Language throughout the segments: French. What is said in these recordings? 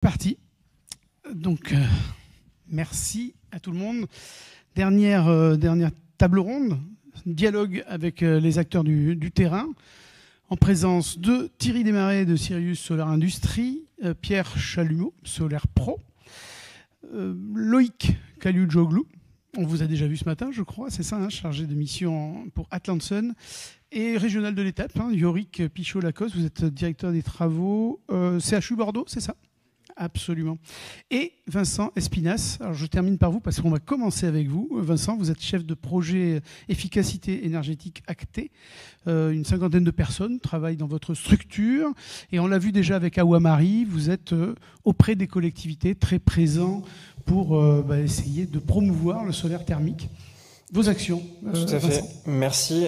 Parti. Donc, merci à tout le monde. Dernière table ronde, dialogue avec les acteurs du terrain, en présence de Thierry Desmarais de Sirius Solar Industries, Pierre Chalumeau, Solaire Pro, Loïc Kaliujoglou, on vous a déjà vu ce matin, je crois, c'est ça, hein, chargé de mission pour Atlanson, et régional de l'étape, Yorick Pichot-Lacoste, vous êtes directeur des travaux CHU Bordeaux, c'est ça ? Absolument. Et Vincent Espinas, alors je termine par vous parce qu'on va commencer avec vous. Vincent, vous êtes chef de projet efficacité énergétique actée. Une cinquantaine de personnes travaillent dans votre structure. Et on l'a vu déjà avec Awamari, vous êtes auprès des collectivités, très présent pour essayer de promouvoir le solaire thermique. Vos actions. Tout à fait. Merci.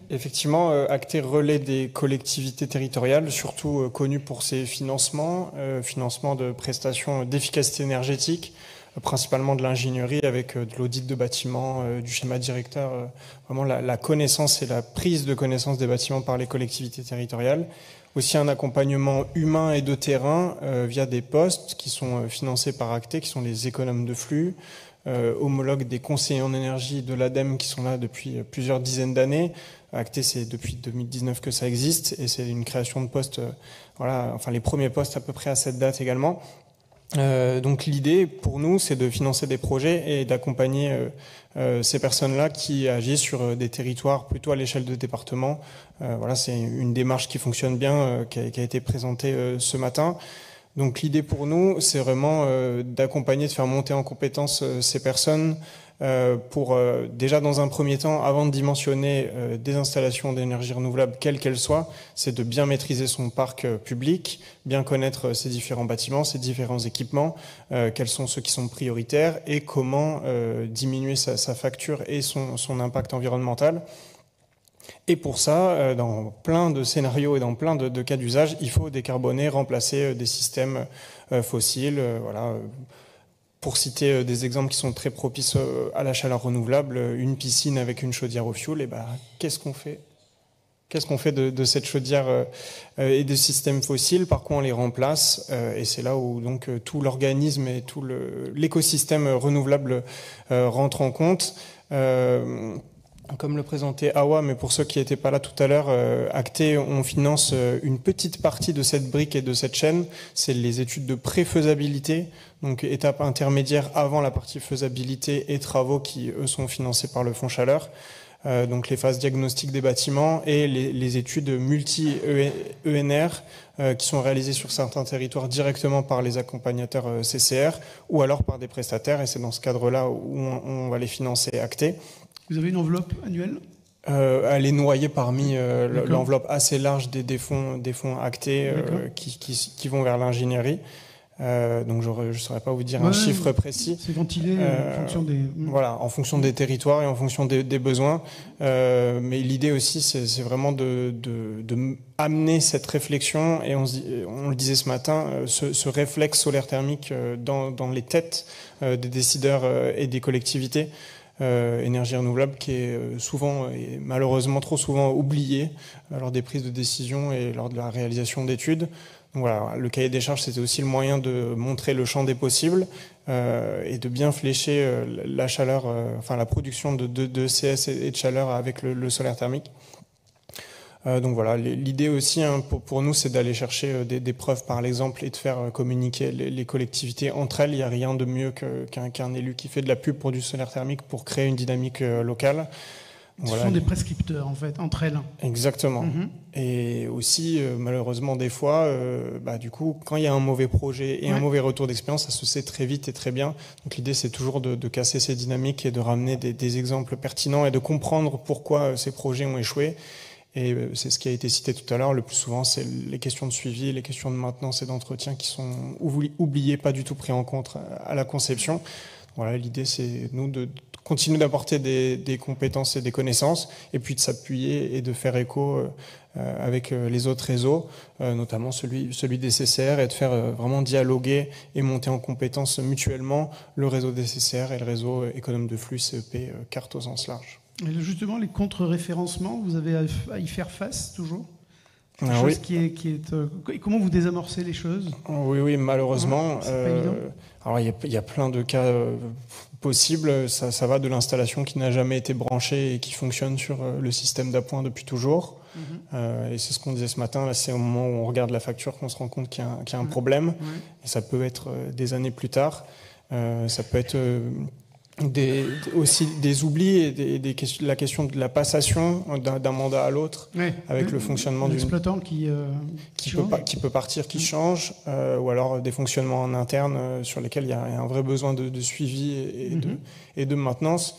Effectivement, Acté relais des collectivités territoriales, surtout connu pour ses financements de prestations d'efficacité énergétique, principalement de l'ingénierie avec de l'audit de bâtiments, du schéma directeur, vraiment la connaissance et la prise de connaissance des bâtiments par les collectivités territoriales. Aussi un accompagnement humain et de terrain via des postes qui sont financés par Acté, qui sont les économes de flux, homologue des conseillers en énergie de l'ADEME qui sont là depuis plusieurs dizaines d'années. Acté, c'est depuis 2019 que ça existe et c'est une création de postes, les premiers postes à peu près à cette date également. Donc l'idée pour nous, c'est de financer des projets et d'accompagner ces personnes-là qui agissent sur des territoires plutôt à l'échelle de département. C'est une démarche qui fonctionne bien, qui a été présentée ce matin. Donc l'idée pour nous, c'est vraiment d'accompagner, de faire monter en compétence ces personnes pour déjà dans un premier temps, avant de dimensionner des installations d'énergie renouvelable, quelles qu'elles soient, c'est de bien maîtriser son parc public, bien connaître ses différents bâtiments, ses différents équipements, quels sont ceux qui sont prioritaires et comment diminuer sa facture et son impact environnemental. Et pour ça, dans plein de scénarios et dans plein de cas d'usage, il faut décarboner, remplacer des systèmes fossiles. Pour citer des exemples qui sont très propices à la chaleur renouvelable, une piscine avec une chaudière au fioul, qu'est-ce qu'on fait ? Qu'est-ce qu'on fait de cette chaudière et des systèmes fossiles? Par quoi on les remplace? Et c'est là où donc tout l'organisme et tout l'écosystème renouvelable rentre en compte. Comme le présentait Awa, mais pour ceux qui n'étaient pas là tout à l'heure, Acté, on finance une petite partie de cette brique et de cette chaîne. C'est les études de préfaisabilité, donc étape intermédiaire avant la partie faisabilité et travaux qui, eux, sont financés par le Fonds Chaleur. Donc les phases diagnostiques des bâtiments et les études multi-ENR qui sont réalisées sur certains territoires directement par les accompagnateurs CCR ou alors par des prestataires. Et c'est dans ce cadre-là où on va les financer Acté. Vous avez une enveloppe annuelle ? Elle est noyée parmi l'enveloppe assez large des fonds Acté qui vont vers l'ingénierie. Donc je ne saurais pas vous dire un chiffre précis. C'est ventilé en fonction des... en fonction des territoires et en fonction des besoins. Mais l'idée aussi, c'est vraiment de amener cette réflexion, et on le disait ce matin, ce réflexe solaire thermique dans les têtes des décideurs et des collectivités. Énergie renouvelable qui est souvent et malheureusement trop souvent oubliée lors des prises de décision et lors de la réalisation d'études. Donc voilà, le cahier des charges, c'était aussi le moyen de montrer le champ des possibles et de bien flécher la chaleur, la production de CS et de chaleur avec le solaire thermique. Donc voilà, l'idée aussi pour nous, c'est d'aller chercher des preuves par l'exemple et de faire communiquer les collectivités entre elles. Il n'y a rien de mieux qu'un élu qui fait de la pub pour du solaire thermique pour créer une dynamique locale. Ce sont des prescripteurs, en fait, entre elles. Exactement. Et aussi, malheureusement, des fois, du coup, quand il y a un mauvais projet et un mauvais retour d'expérience, ça se sait très vite et très bien. Donc l'idée, c'est toujours de casser ces dynamiques et de ramener des exemples pertinents et de comprendre pourquoi ces projets ont échoué. Et c'est ce qui a été cité tout à l'heure. Le plus souvent, c'est les questions de suivi, les questions de maintenance et d'entretien qui sont oubliées, pas du tout pris en compte à la conception. Voilà, l'idée, c'est nous de continuer d'apporter des compétences et des connaissances, et puis de s'appuyer et de faire écho avec les autres réseaux, notamment celui des CCR, et de faire vraiment dialoguer et monter en compétences mutuellement le réseau des CCR et le réseau économe de flux CEP, carte au sens large. Et justement, les contre-référencements, vous avez à y faire face toujours ? Comment vous désamorcez les choses? Oui, malheureusement. C'est pas évident. Alors il y a plein de cas possibles. Ça va de l'installation qui n'a jamais été branchée et qui fonctionne sur le système d'appoint depuis toujours. Et c'est ce qu'on disait ce matin. Là, c'est au moment où on regarde la facture qu'on se rend compte qu'il y a un problème. Et ça peut être des années plus tard. Ça peut être aussi des oublis et la question de la passation d'un mandat à l'autre avec le fonctionnement d'un exploitant qui peut partir, qui change, ou alors des fonctionnements en interne sur lesquels il y a un vrai besoin de suivi et de maintenance.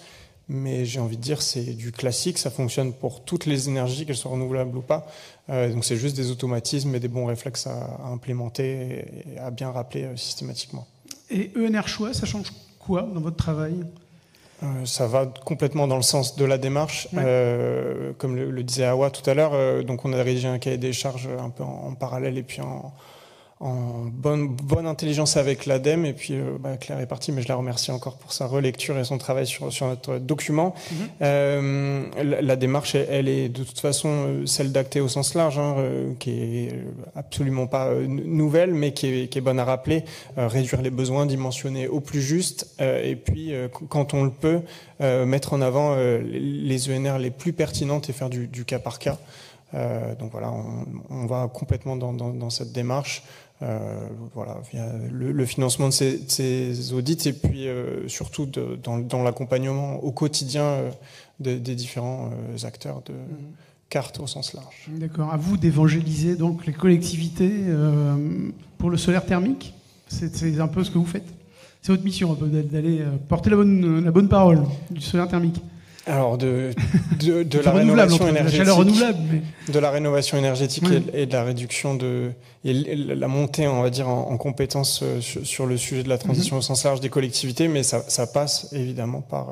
Mais j'ai envie de dire, c'est du classique, ça fonctionne pour toutes les énergies, qu'elles soient renouvelables ou pas. Donc c'est juste des automatismes et des bons réflexes à implémenter et à bien rappeler systématiquement. Et ENR Choix, ça change quoi dans votre travail? Ça va complètement dans le sens de la démarche. Comme le disait Awa tout à l'heure, donc on a rédigé un cahier des charges un peu en parallèle et puis en bonne intelligence avec l'ADEME. Et puis Claire est partie, mais je la remercie encore pour sa relecture et son travail sur notre document. La démarche, elle est de toute façon celle d'Acté au sens large, qui est absolument pas nouvelle, mais qui est bonne à rappeler. Réduire les besoins, dimensionner au plus juste, et puis quand on le peut, mettre en avant les ENR les plus pertinentes et faire du cas par cas. Donc voilà, on va complètement dans cette démarche. Via le financement de ces audits et puis surtout dans l'accompagnement au quotidien des différents acteurs de cartes au sens large. D'accord. À vous d'évangéliser donc les collectivités pour le solaire thermique. C'est un peu ce que vous faites. C'est votre mission un peu d'aller porter la bonne parole du solaire thermique. Alors de la rénovation énergétique, la chaleur renouvelable, de la rénovation énergétique et de la réduction et la montée, on va dire, en compétences sur le sujet de la transition au sens large des collectivités, mais ça passe évidemment par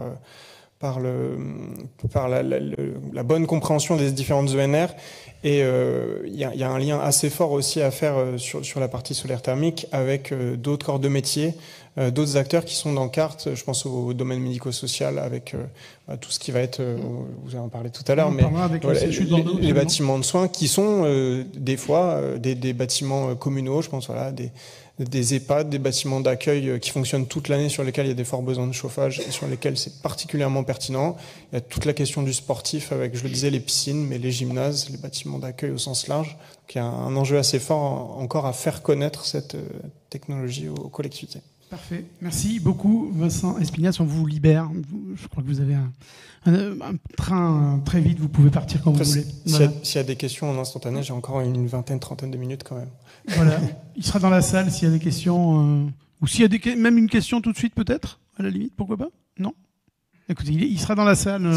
la bonne compréhension des différentes ENR. Et il y a un lien assez fort aussi à faire sur la partie solaire thermique avec d'autres corps de métier, d'autres acteurs qui sont dans CART. Je pense au domaine médico-social avec tout ce qui va être, vous en parlez tout à l'heure, mais les bâtiments de soins qui sont des fois des bâtiments communaux, je pense, des EHPAD, des bâtiments d'accueil qui fonctionnent toute l'année, sur lesquels il y a des forts besoins de chauffage et sur lesquels c'est particulièrement pertinent. Il y a toute la question du sportif avec, je le disais, les piscines, mais les gymnases, les bâtiments d'accueil au sens large. Donc il y a un enjeu assez fort encore à faire connaître cette technologie aux collectivités. Parfait. Merci beaucoup, Vincent Espignas. On vous libère. Je crois que vous avez un train très vite. Vous pouvez partir quand vous voulez. S'il y a des questions en instantané, j'ai encore une trentaine de minutes quand même. Voilà. Il sera dans la salle s'il y a des questions. Ou s'il y a même une question tout de suite, peut-être, à la limite. Pourquoi pas? Non? Écoutez, il sera dans la salle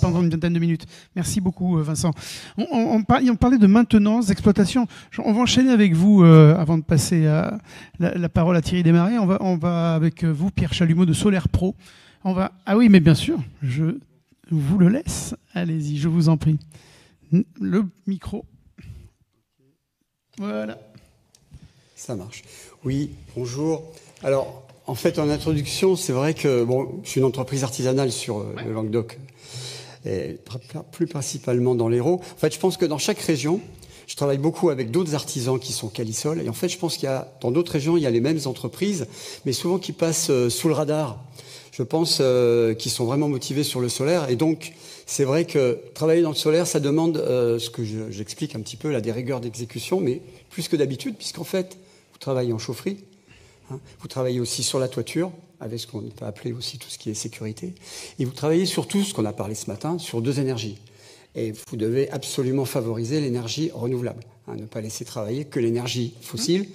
pendant une vingtaine de minutes. Merci beaucoup, Vincent. On parlait de maintenance, d'exploitation. On va enchaîner avec vous, avant de passer la parole à Thierry Desmarais. On va avec vous, Pierre Chalumeau de Solaire Pro. Ah oui, mais bien sûr, je vous le laisse. Allez-y, je vous en prie. Le micro. Voilà. Ça marche. Oui, bonjour. Alors, en fait, en introduction, c'est vrai que je suis une entreprise artisanale sur le Languedoc, et plus principalement dans l'Hérault. En fait, je pense que dans chaque région, je travaille beaucoup avec d'autres artisans qui sont Calisol. Et en fait, je pense qu'il y a, dans d'autres régions, il y a les mêmes entreprises, mais souvent qui passent sous le radar. Je pense qu'ils sont vraiment motivés sur le solaire. Et donc, c'est vrai que travailler dans le solaire, ça demande ce que j'explique un petit peu, là, des rigueurs d'exécution, mais plus que d'habitude, puisqu'en fait, vous travaillez en chaufferie. Vous travaillez aussi sur la toiture, avec ce qu'on peut appeler aussi tout ce qui est sécurité. Et vous travaillez surtout, ce qu'on a parlé ce matin, sur deux énergies. Et vous devez absolument favoriser l'énergie renouvelable. Ne pas laisser travailler que l'énergie fossile.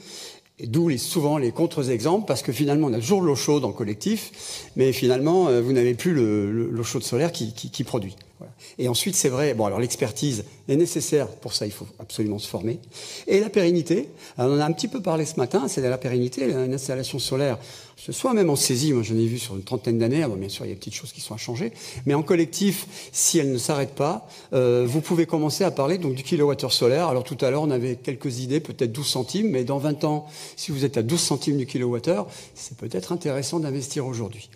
Et d'où souvent les contre-exemples, parce que finalement, on a toujours de l'eau chaude en collectif, mais finalement, vous n'avez plus l'eau chaude solaire qui produit. Voilà. Et ensuite, c'est vrai, alors l'expertise est nécessaire, pour ça, il faut absolument se former. Et la pérennité, alors on en a un petit peu parlé ce matin, c'est de la pérennité, une installation solaire, soit même en saisie, moi j'en ai vu sur une trentaine d'années, bien sûr, il y a des petites choses qui sont à changer, mais en collectif, si elle ne s'arrête pas, vous pouvez commencer à parler donc du kilowattheure solaire. Alors tout à l'heure, on avait quelques idées, peut-être 12 centimes, mais dans 20 ans, si vous êtes à 12 centimes du kilowattheure, c'est peut-être intéressant d'investir aujourd'hui.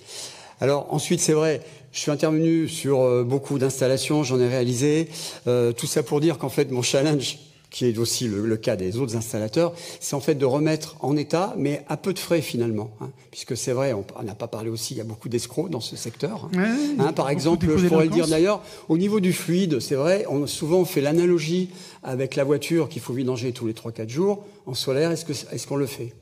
Alors ensuite, c'est vrai, je suis intervenu sur beaucoup d'installations, j'en ai réalisé. Tout ça pour dire qu'en fait, mon challenge qui est aussi le cas des autres installateurs, c'est en fait de remettre en état, mais à peu de frais finalement. Puisque c'est vrai, on n'a pas parlé aussi, il y a beaucoup d'escrocs dans ce secteur. Par exemple, je pourrais le dire d'ailleurs, au niveau du fluide, c'est vrai, souvent on fait l'analogie avec la voiture qu'il faut vidanger tous les 3-4 jours. En solaire, est-ce qu'on le fait?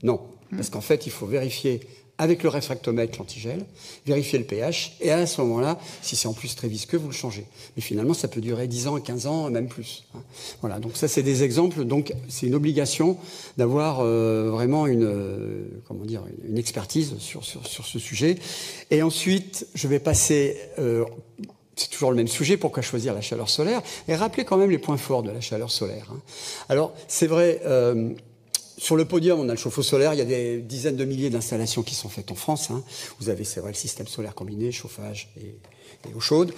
Non, parce qu'en fait, il faut vérifier avec le réfractomètre l'antigel, vérifier le pH, et à ce moment-là, si c'est en plus très visqueux, vous le changez. Mais finalement, ça peut durer 10 ans, 15 ans, même plus. Voilà, donc ça, c'est des exemples. Donc, c'est une obligation d'avoir vraiment une expertise sur ce sujet. Et ensuite, je vais passer... c'est toujours le même sujet, pourquoi choisir la chaleur solaire? Et rappeler quand même les points forts de la chaleur solaire. Alors, c'est vrai... sur le podium, on a le chauffe-eau solaire. Il y a des dizaines de milliers d'installations qui sont faites en France. Vous avez, c'est vrai, le système solaire combiné, chauffage et eau chaude.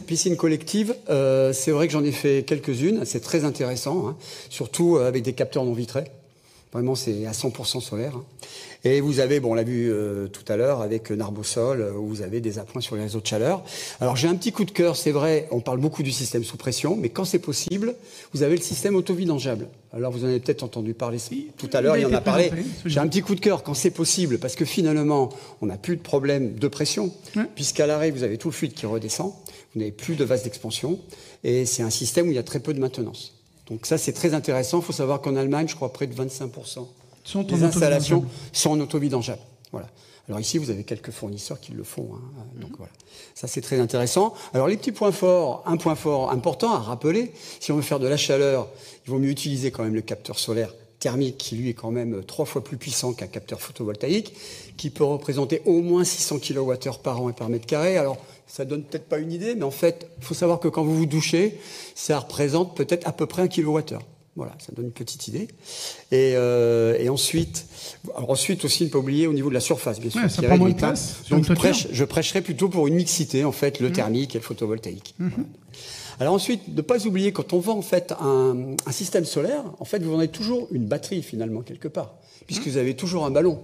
Piscine collective, c'est vrai que j'en ai fait quelques-unes. C'est très intéressant, surtout avec des capteurs non vitrés. Vraiment, c'est à 100% solaire. Et vous avez, on l'a vu tout à l'heure avec Narbosol, où vous avez des appoints sur les réseaux de chaleur. Alors, j'ai un petit coup de cœur, c'est vrai, on parle beaucoup du système sous pression, mais quand c'est possible, vous avez le système autovidangeable. Alors, vous en avez peut-être entendu parler tout à l'heure, il y en a parlé. J'ai un petit coup de cœur quand c'est possible, parce que finalement, on n'a plus de problème de pression, puisqu'à l'arrêt, vous avez tout le fluide qui redescend, vous n'avez plus de vase d'expansion, et c'est un système où il y a très peu de maintenance. Donc ça, c'est très intéressant. Il faut savoir qu'en Allemagne, je crois près de 25% des installations sont en autovidangeable. Voilà. Alors ici, vous avez quelques fournisseurs qui le font. Donc voilà. Ça, c'est très intéressant. Alors les petits points forts, un point fort important à rappeler, si on veut faire de la chaleur, il vaut mieux utiliser quand même le capteur solaire thermique, qui lui est quand même 3 fois plus puissant qu'un capteur photovoltaïque, qui peut représenter au moins 600 kWh par an et par mètre carré. Alors, ça donne peut-être pas une idée, mais en fait, il faut savoir que quand vous vous douchez, ça représente peut-être à peu près 1 kWh. Voilà, ça donne une petite idée. Et ensuite aussi, ne pas oublier au niveau de la surface, bien sûr. Ça prend moins de place. Donc, je prêcherai plutôt pour une mixité, en fait, le thermique et le photovoltaïque. Voilà. Alors ensuite, ne pas oublier, quand on vend en fait un système solaire, en fait, vous vendez toujours une batterie, finalement, quelque part, puisque vous avez toujours un ballon,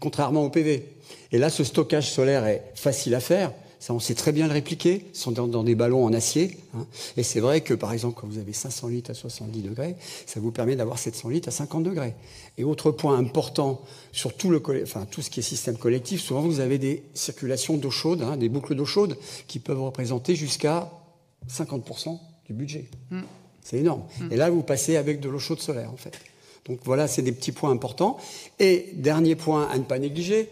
contrairement au PV. Et là, ce stockage solaire est facile à faire. Ça, on sait très bien le répliquer. Ils sont dans des ballons en acier. Et c'est vrai que, par exemple, quand vous avez 500 litres à 70 degrés, ça vous permet d'avoir 700 litres à 50 degrés. Et autre point important sur tout ce qui est système collectif, souvent vous avez des circulations d'eau chaude, des boucles d'eau chaude qui peuvent représenter jusqu'à 50% du budget. C'est énorme. Et là, vous passez avec de l'eau chaude solaire, en fait. Donc voilà, c'est des petits points importants. Et dernier point à ne pas négliger,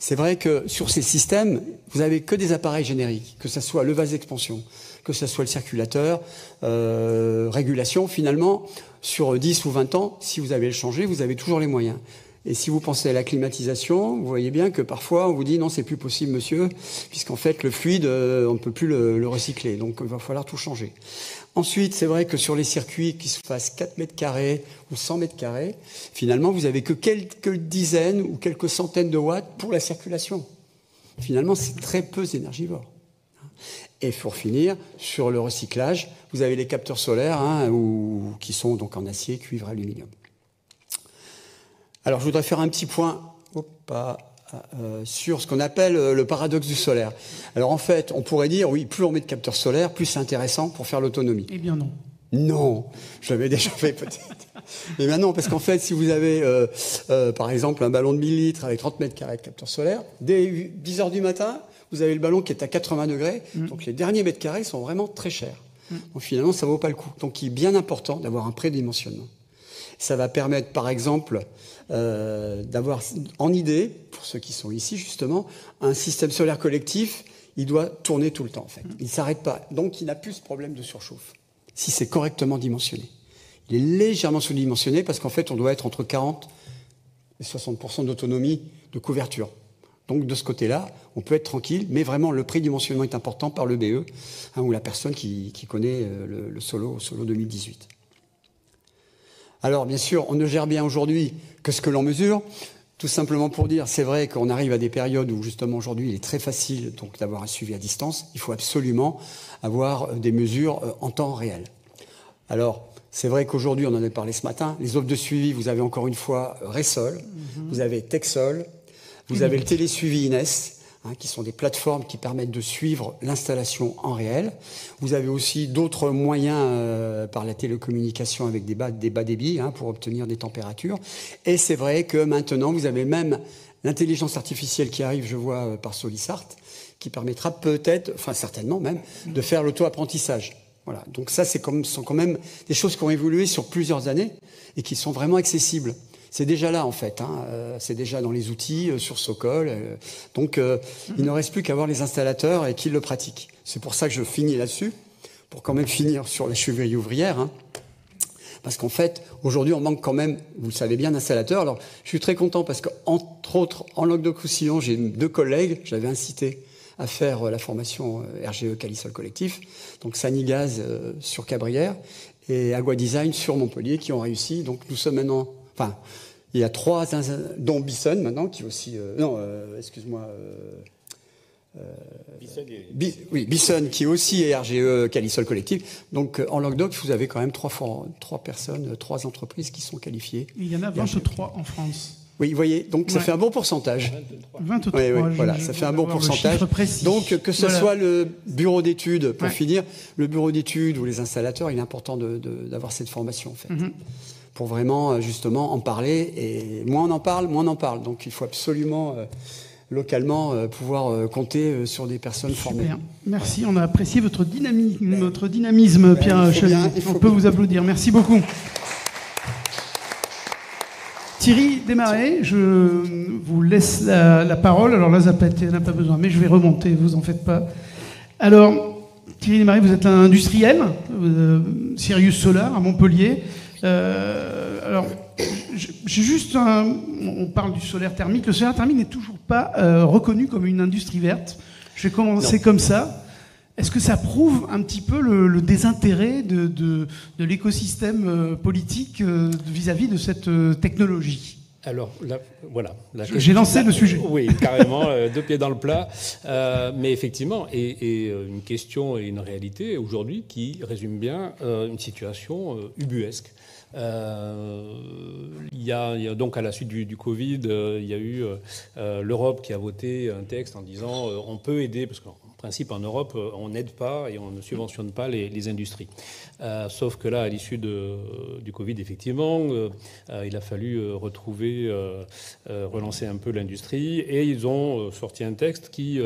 c'est vrai que sur ces systèmes, vous n'avez que des appareils génériques, que ce soit le vase d'expansion, que ce soit le circulateur, régulation. Finalement, sur 10 ou 20 ans, si vous avez le changé, vous avez toujours les moyens. Et si vous pensez à la climatisation, vous voyez bien que parfois on vous dit non, c'est plus possible, monsieur, puisqu'en fait le fluide, on ne peut plus le recycler. Donc il va falloir tout changer. Ensuite, c'est vrai que sur les circuits qui se fassent 4 mètres carrés ou 100 mètres carrés, finalement, vous n'avez que quelques dizaines ou quelques centaines de watts pour la circulation. Finalement, c'est très peu énergivore. Et pour finir, sur le recyclage, vous avez les capteurs solaires qui sont donc en acier, cuivre, aluminium. Alors, je voudrais faire un petit point sur ce qu'on appelle le paradoxe du solaire. Alors, en fait, on pourrait dire, oui, plus on met de capteurs solaires, plus c'est intéressant pour faire l'autonomie. Eh bien non. Non, je l'avais déjà fait peut-être. Mais maintenant, parce qu'en fait, si vous avez, par exemple, un ballon de 1000 litres avec 30 mètres carrés de capteurs solaires, dès 10 heures du matin, vous avez le ballon qui est à 80 degrés. Donc, les derniers mètres carrés sont vraiment très chers. Donc, finalement, ça ne vaut pas le coup. Donc, il est bien important d'avoir un prédimensionnement. Ça va permettre, par exemple, d'avoir en idée, pour ceux qui sont ici justement, un système solaire collectif, il doit tourner tout le temps en fait. Il ne s'arrête pas. Donc il n'a plus ce problème de surchauffe, si c'est correctement dimensionné. Il est légèrement sous-dimensionné parce qu'en fait on doit être entre 40 et 60% d'autonomie de couverture. Donc de ce côté-là, on peut être tranquille, mais vraiment le prédimensionnement est important par le BE, ou la personne qui connaît le Solo 2018. Alors, bien sûr, on ne gère bien aujourd'hui que ce que l'on mesure, tout simplement pour dire, c'est vrai qu'on arrive à des périodes où, justement, aujourd'hui, il est très facile donc d'avoir un suivi à distance. Il faut absolument avoir des mesures en temps réel. Alors, c'est vrai qu'aujourd'hui, on en a parlé ce matin, les offres de suivi, vous avez encore une fois Resol, vous avez Texol, vous avez le télésuivi Ines. qui sont des plateformes qui permettent de suivre l'installation en réel. Vous avez aussi d'autres moyens par la télécommunication avec des bas débits pour obtenir des températures. Et c'est vrai que maintenant, vous avez même l'intelligence artificielle qui arrive, je vois, par Solisart, qui permettra peut-être, enfin certainement même, de faire l'auto-apprentissage. Voilà. Donc ça, sont quand même des choses qui ont évolué sur plusieurs années et qui sont vraiment accessibles. C'est déjà là, en fait. C'est déjà dans les outils, sur Sokol. Donc, il ne reste plus qu'à voir les installateurs et qu'ils le pratiquent. C'est pour ça que je finis là-dessus, pour quand même finir sur la chevalerie ouvrière. Parce qu'en fait, aujourd'hui, on manque quand même, vous le savez bien, d'installateurs. Alors, je suis très content parce qu'entre autres, en Languedoc-Roussillon, j'ai 2 collègues, j'avais incité à faire la formation RGE Calisol Collectif, donc Sanigaz sur Cabrières et Agua Design sur Montpellier qui ont réussi. Donc, nous sommes maintenant... Enfin, il y a 3, dont Bisson maintenant, qui aussi... Bisson, qui aussi est RGE Calisol Collectif. Donc, en Languedoc, vous avez quand même 3 personnes, 3 entreprises qui sont qualifiées. Il y en a 23 en France. Oui, vous voyez, donc ça fait un bon pourcentage. 23. Oui, voilà, ça fait un bon pourcentage. Donc, que ce soit le bureau d'études, pour finir, le bureau d'études ou les installateurs, il est important d'avoir cette formation, en fait. Pour vraiment, justement, en parler. Et moins on en parle, moins on en parle. Donc, il faut absolument, localement, pouvoir compter sur des personnes formées. Merci, on a apprécié votre dynamisme, Pierre Chevalier. On peut vous applaudir. Merci beaucoup. Thierry Desmarais, je vous laisse la parole. Alors là, Zapata n'a pas besoin, mais je vais remonter, vous en faites pas. Alors, Thierry Desmarais, vous êtes un industriel, Sirius Solar à Montpellier. Alors, j'ai juste on parle du solaire thermique. Le solaire thermique n'est toujours pas reconnu comme une industrie verte. Je vais commencer comme ça. Est-ce que ça prouve un petit peu le désintérêt de l'écosystème politique vis-à-vis de cette technologie ? Alors, voilà. J'ai lancé le sujet. Oui, carrément, 2 pieds dans le plat. Mais effectivement, et une question et une réalité aujourd'hui qui résume bien une situation ubuesque. Il y a donc à la suite du Covid, il y a eu l'Europe qui a voté un texte en disant on peut aider, parce qu'en principe en Europe on n'aide pas et on ne subventionne pas les industries. Sauf que là, à l'issue du Covid, effectivement, il a fallu relancer un peu l'industrie et ils ont sorti un texte qui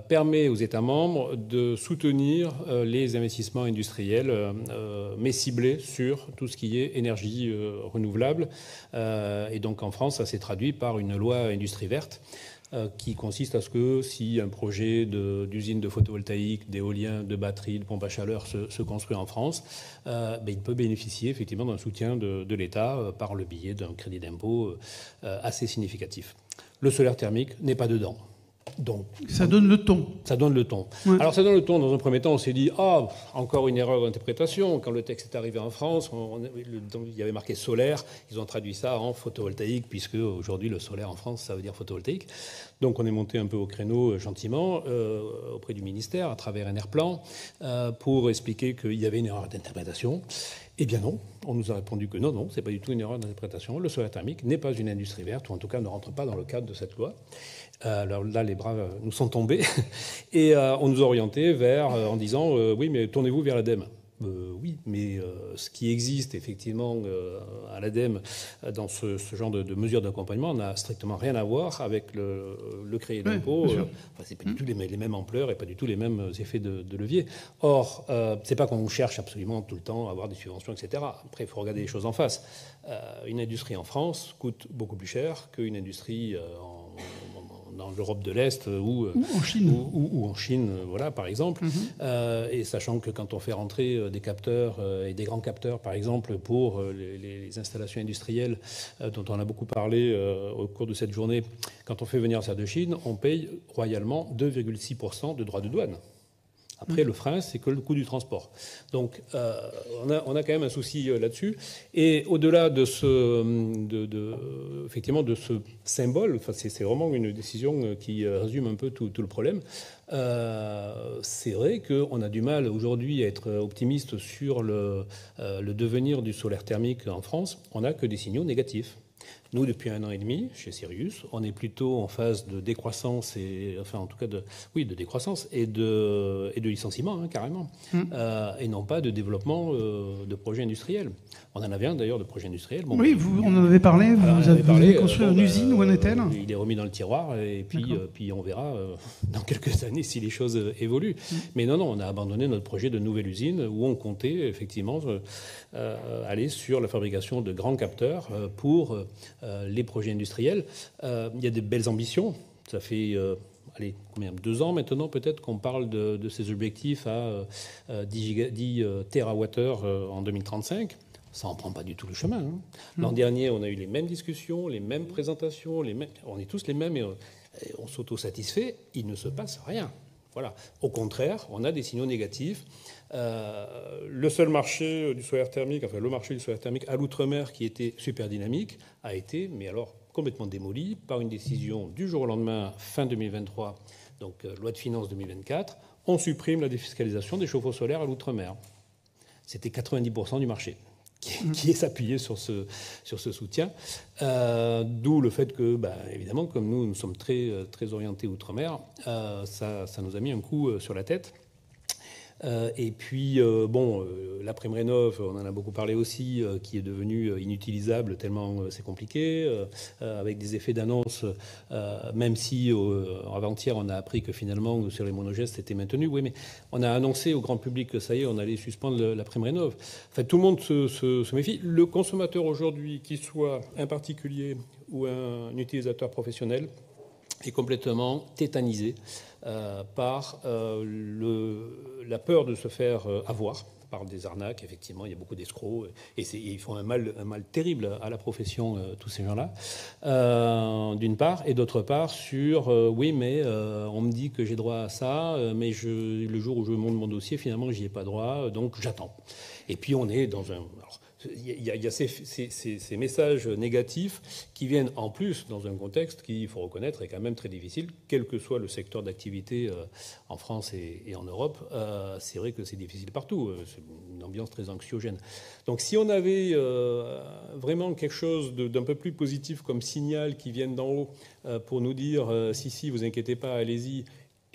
permet aux États membres de soutenir les investissements industriels, mais ciblés sur tout ce qui est énergie renouvelable. Et donc en France, ça s'est traduit par une loi industrie verte qui consiste à ce que si un projet d'usine de photovoltaïque, d'éolien, de batterie, de pompe à chaleur se construit en France, il peut bénéficier effectivement d'un soutien de l'État par le biais d'un crédit d'impôt assez significatif. Le solaire thermique n'est pas dedans. Donc, ça donne le ton. Ça donne le ton. Ouais. Alors ça donne le ton. Dans un premier temps, on s'est dit encore une erreur d'interprétation. Quand le texte est arrivé en France, il y avait marqué solaire. Ils ont traduit ça en photovoltaïque, puisque aujourd'hui le solaire en France, ça veut dire photovoltaïque. Donc on est monté un peu au créneau gentiment auprès du ministère à travers un airplan pour expliquer qu'il y avait une erreur d'interprétation. Eh bien non, on nous a répondu que non, c'est pas du tout une erreur d'interprétation. Le solaire thermique n'est pas une industrie verte, ou en tout cas ne rentre pas dans le cadre de cette loi. Alors là, les bras nous sont tombés et on nous a orientés vers, en disant oui, mais tournez-vous vers l'ADEME. Oui, mais ce qui existe effectivement à l'ADEME dans ce genre de mesures d'accompagnement n'a strictement rien à voir avec le crédit d'impôt. C'est pas du tout les mêmes ampleurs et pas du tout les mêmes effets de levier. Or, c'est pas qu'on cherche absolument tout le temps à avoir des subventions, etc. Après, il faut regarder les choses en face. Une industrie en France coûte beaucoup plus cher qu'une industrie dans l'Europe de l'Est ou en Chine, ou en Chine, voilà, par exemple. Et sachant que quand on fait rentrer des capteurs et des grands capteurs, par exemple, pour les installations industrielles dont on a beaucoup parlé au cours de cette journée, quand on fait venir ça de Chine, on paye royalement 2,6% de droits de douane. Après, le frein, c'est que le coût du transport. Donc, on a quand même un souci là-dessus. Et au-delà de effectivement, de ce symbole, c'est vraiment une décision qui résume un peu tout le problème. C'est vrai qu'on a du mal aujourd'hui à être optimiste sur le devenir du solaire thermique en France. On n'a que des signaux négatifs. Nous, depuis 1 an et demi, chez Sirius, on est plutôt en phase de décroissance, de décroissance et de licenciement, carrément, et non pas de développement de projets industriels. On en avait un d'ailleurs de projet industriel. Bon, oui, on en avait parlé, vous avez construit une usine, où en est-elle ? Il est remis dans le tiroir, et puis on verra dans quelques années si les choses évoluent. Mais non, on a abandonné notre projet de nouvelle usine où on comptait effectivement aller sur la fabrication de grands capteurs pour les projets industriels. Il y a des belles ambitions. Ça fait 2 ans maintenant peut-être qu'on parle de ces objectifs à 10 TWh en 2035. Ça n'en prend pas du tout le chemin. L'an dernier, on a eu les mêmes discussions, les mêmes présentations, on est tous les mêmes et on s'auto-satisfait. Il ne se passe rien. Voilà. Au contraire, on a des signaux négatifs. Le seul marché du solaire thermique, le marché du solaire thermique à l'outre-mer qui était super dynamique, a été, mais alors complètement démoli par une décision du jour au lendemain, fin 2023, donc loi de finances 2024, on supprime la défiscalisation des chauffe-eau solaires à l'outre-mer. C'était 90% du marché qui s'appuyait sur ce soutien. D'où le fait que, évidemment, comme nous sommes très, très orientés outre-mer, ça nous a mis un coup sur la tête. Et puis, l'après-rénov', on en a beaucoup parlé aussi, qui est devenu inutilisable tellement c'est compliqué, avec des effets d'annonce, même si avant-hier, on a appris que finalement, sur les monogestes, c'était maintenu. Oui, mais on a annoncé au grand public que ça y est, on allait suspendre l'après-rénov'. Enfin, tout le monde se méfie. Le consommateur aujourd'hui, qu'il soit un particulier ou un utilisateur professionnel, est complètement tétanisé par la peur de se faire avoir par des arnaques. Effectivement, il y a beaucoup d'escrocs et ils font un mal terrible à la profession, tous ces gens-là, d'une part, et d'autre part sur oui, mais on me dit que j'ai droit à ça, mais le jour où je monte mon dossier, finalement, j'y ai pas droit, donc j'attends. Et puis on est dans un... Il y a ces messages négatifs qui viennent en plus dans un contexte qui, il faut reconnaître, est quand même très difficile, quel que soit le secteur d'activité en France et en Europe. C'est vrai que c'est difficile partout. C'est une ambiance très anxiogène. Donc si on avait vraiment quelque chose d'un peu plus positif comme signal qui vienne d'en haut pour nous dire si, vous inquiétez pas, allez-y,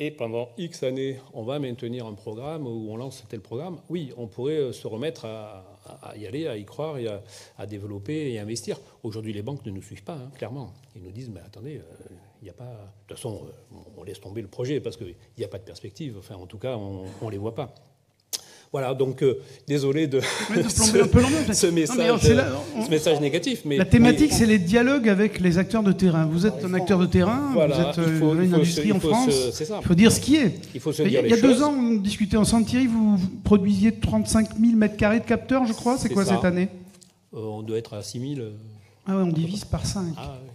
et pendant X années, on va maintenir un programme où on lance tel programme, oui, on pourrait se remettre à y aller, à y croire, et à développer et à investir. Aujourd'hui, les banques ne nous suivent pas, clairement. Ils nous disent, mais attendez, il n'y a pas... De toute façon, on laisse tomber le projet parce qu'il n'y a pas de perspective. Enfin, en tout cas, on ne les voit pas. Voilà, donc désolé de ce message négatif. Mais, la thématique, c'est les dialogues avec les acteurs de terrain. Vous êtes un acteur de terrain, vous êtes une industrie en France. Il faut dire ce qui est. Il faut se dire les choses. Il y a 2 ans, on discutait ensemble, Thierry, vous produisiez 35 000 m² de capteurs, je crois. C'est quoi cette année ? On doit être à 6 000. Ah ouais, on divise par 5. Ah ouais.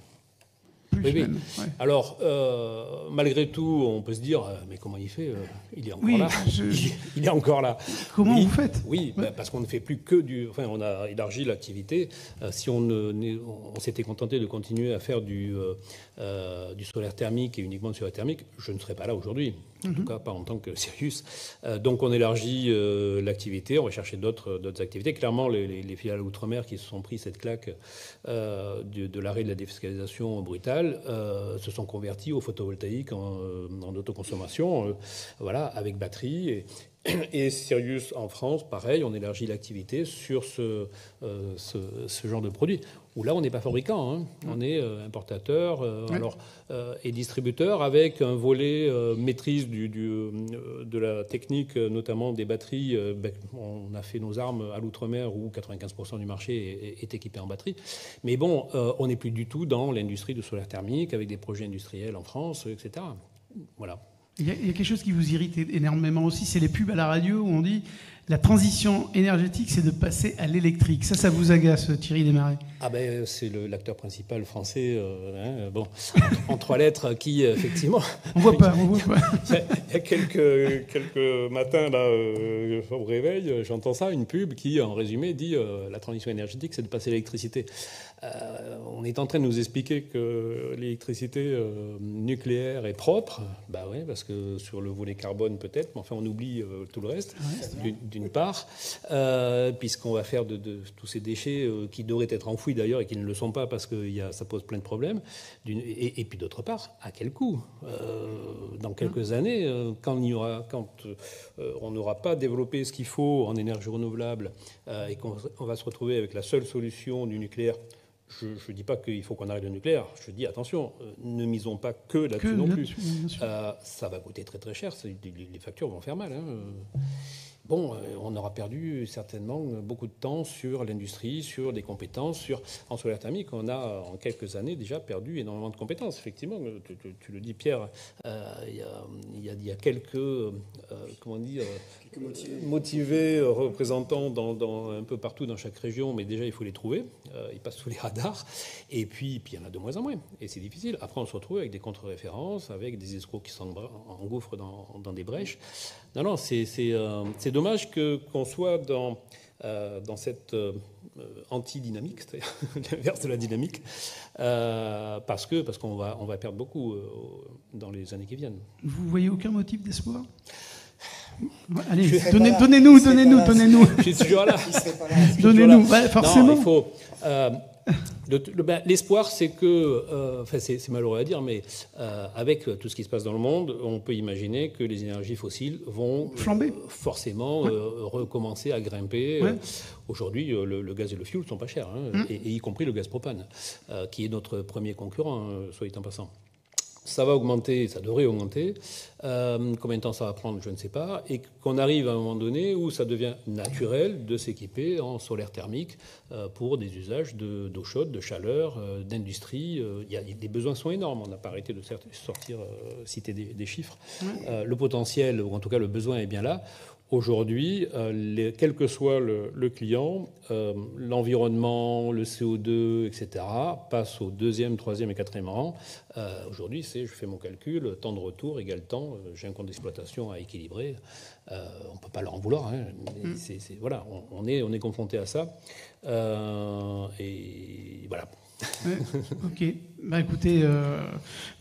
Oui. Ouais. Alors, malgré tout, on peut se dire, mais comment il fait ? Il est encore là. Il est encore là. Comment vous faites ? Oui, parce qu'on ne fait plus que du... Enfin, on a élargi l'activité. Si on s'était contenté de continuer à faire du solaire thermique et uniquement du solaire thermique, je ne serais pas là aujourd'hui. En tout cas, pas en tant que Sirius. Donc, on élargit l'activité, on va chercher d'autres activités. Clairement, les filiales outre-mer qui se sont pris cette claque de l'arrêt de la défiscalisation brutale se sont convertis au photovoltaïque en autoconsommation, avec batterie. Et Sirius en France, pareil, on élargit l'activité sur ce genre de produit. Où là, on n'est pas fabricant, on est importateur et distributeur avec un volet maîtrise de la technique, notamment des batteries. On a fait nos armes à l'outre-mer où 95% du marché est équipé en batterie. Mais bon, on n'est plus du tout dans l'industrie du solaire thermique avec des projets industriels en France, etc. Voilà. Il y a quelque chose qui vous irrite énormément aussi, c'est les pubs à la radio où on dit la transition énergétique, c'est de passer à l'électrique. Ça vous agace, Thierry Desmarais ? Ah ben, c'est l'acteur principal français, en 3 lettres, qui effectivement. On voit pas. Il y a quelques matins là, au réveil, j'entends ça, une pub qui, en résumé, dit la transition énergétique, c'est de passer à l'électricité. on est en train de nous expliquer que l'électricité nucléaire est propre. Bah oui, parce que sur le volet carbone peut-être, mais enfin on oublie tout le reste, d'une part, puisqu'on va faire de tous ces déchets qui devraient être enfouis d'ailleurs et qui ne le sont pas parce que ça pose plein de problèmes. Et puis d'autre part, à quel coût dans quelques années, quand on n'aura pas développé ce qu'il faut en énergie renouvelable et qu'on va se retrouver avec la seule solution du nucléaire. Je ne dis pas qu'il faut qu'on arrête le nucléaire. Je dis attention, ne misons pas que là-dessus non plus. Ça va coûter très très cher. Les factures vont faire mal. Bon, on aura perdu certainement beaucoup de temps sur l'industrie, sur des compétences, en solaire thermique. On a en quelques années déjà perdu énormément de compétences. Effectivement, tu le dis Pierre, il y a quelques motivés représentants un peu partout dans chaque région, mais déjà il faut les trouver. Ils passent sous les radars. Et puis il y en a de moins en moins. Et c'est difficile. Après, on se retrouve avec des contre-références, avec des escrocs qui s'engouffrent dans des brèches. Non, c'est dommage qu'on soit dans cette anti-dynamique, c'est-à-dire l'inverse de la dynamique, parce qu'on va perdre beaucoup dans les années qui viennent. Vous voyez aucun motif d'espoir ? Allez, donnez-nous. Je suis toujours là. Donnez-nous, forcément. Non, il faut... l'espoir, c'est que, c'est malheureux à dire, mais avec tout ce qui se passe dans le monde, on peut imaginer que les énergies fossiles vont forcément recommencer à grimper. Ouais. Aujourd'hui, le gaz et le fioul ne sont pas chers, et y compris le gaz propane, qui est notre premier concurrent, soit dit en passant. Ça va augmenter, ça devrait augmenter. Combien de temps ça va prendre, je ne sais pas. Et qu'on arrive à un moment donné où ça devient naturel de s'équiper en solaire thermique pour des usages d'eau chaude, de chaleur, d'industrie. Les besoins sont énormes. On n'a pas arrêté de citer des chiffres. Le potentiel, ou en tout cas le besoin est bien là. Aujourd'hui, quel que soit le client, l'environnement, le CO2, etc., passe au 2e, 3e et 4e rang. Aujourd'hui, je fais mon calcul, temps de retour égale temps, j'ai un compte d'exploitation à équilibrer. On ne peut pas leur en vouloir. Voilà, on est confronté à ça. Et voilà. Ok. Écoutez,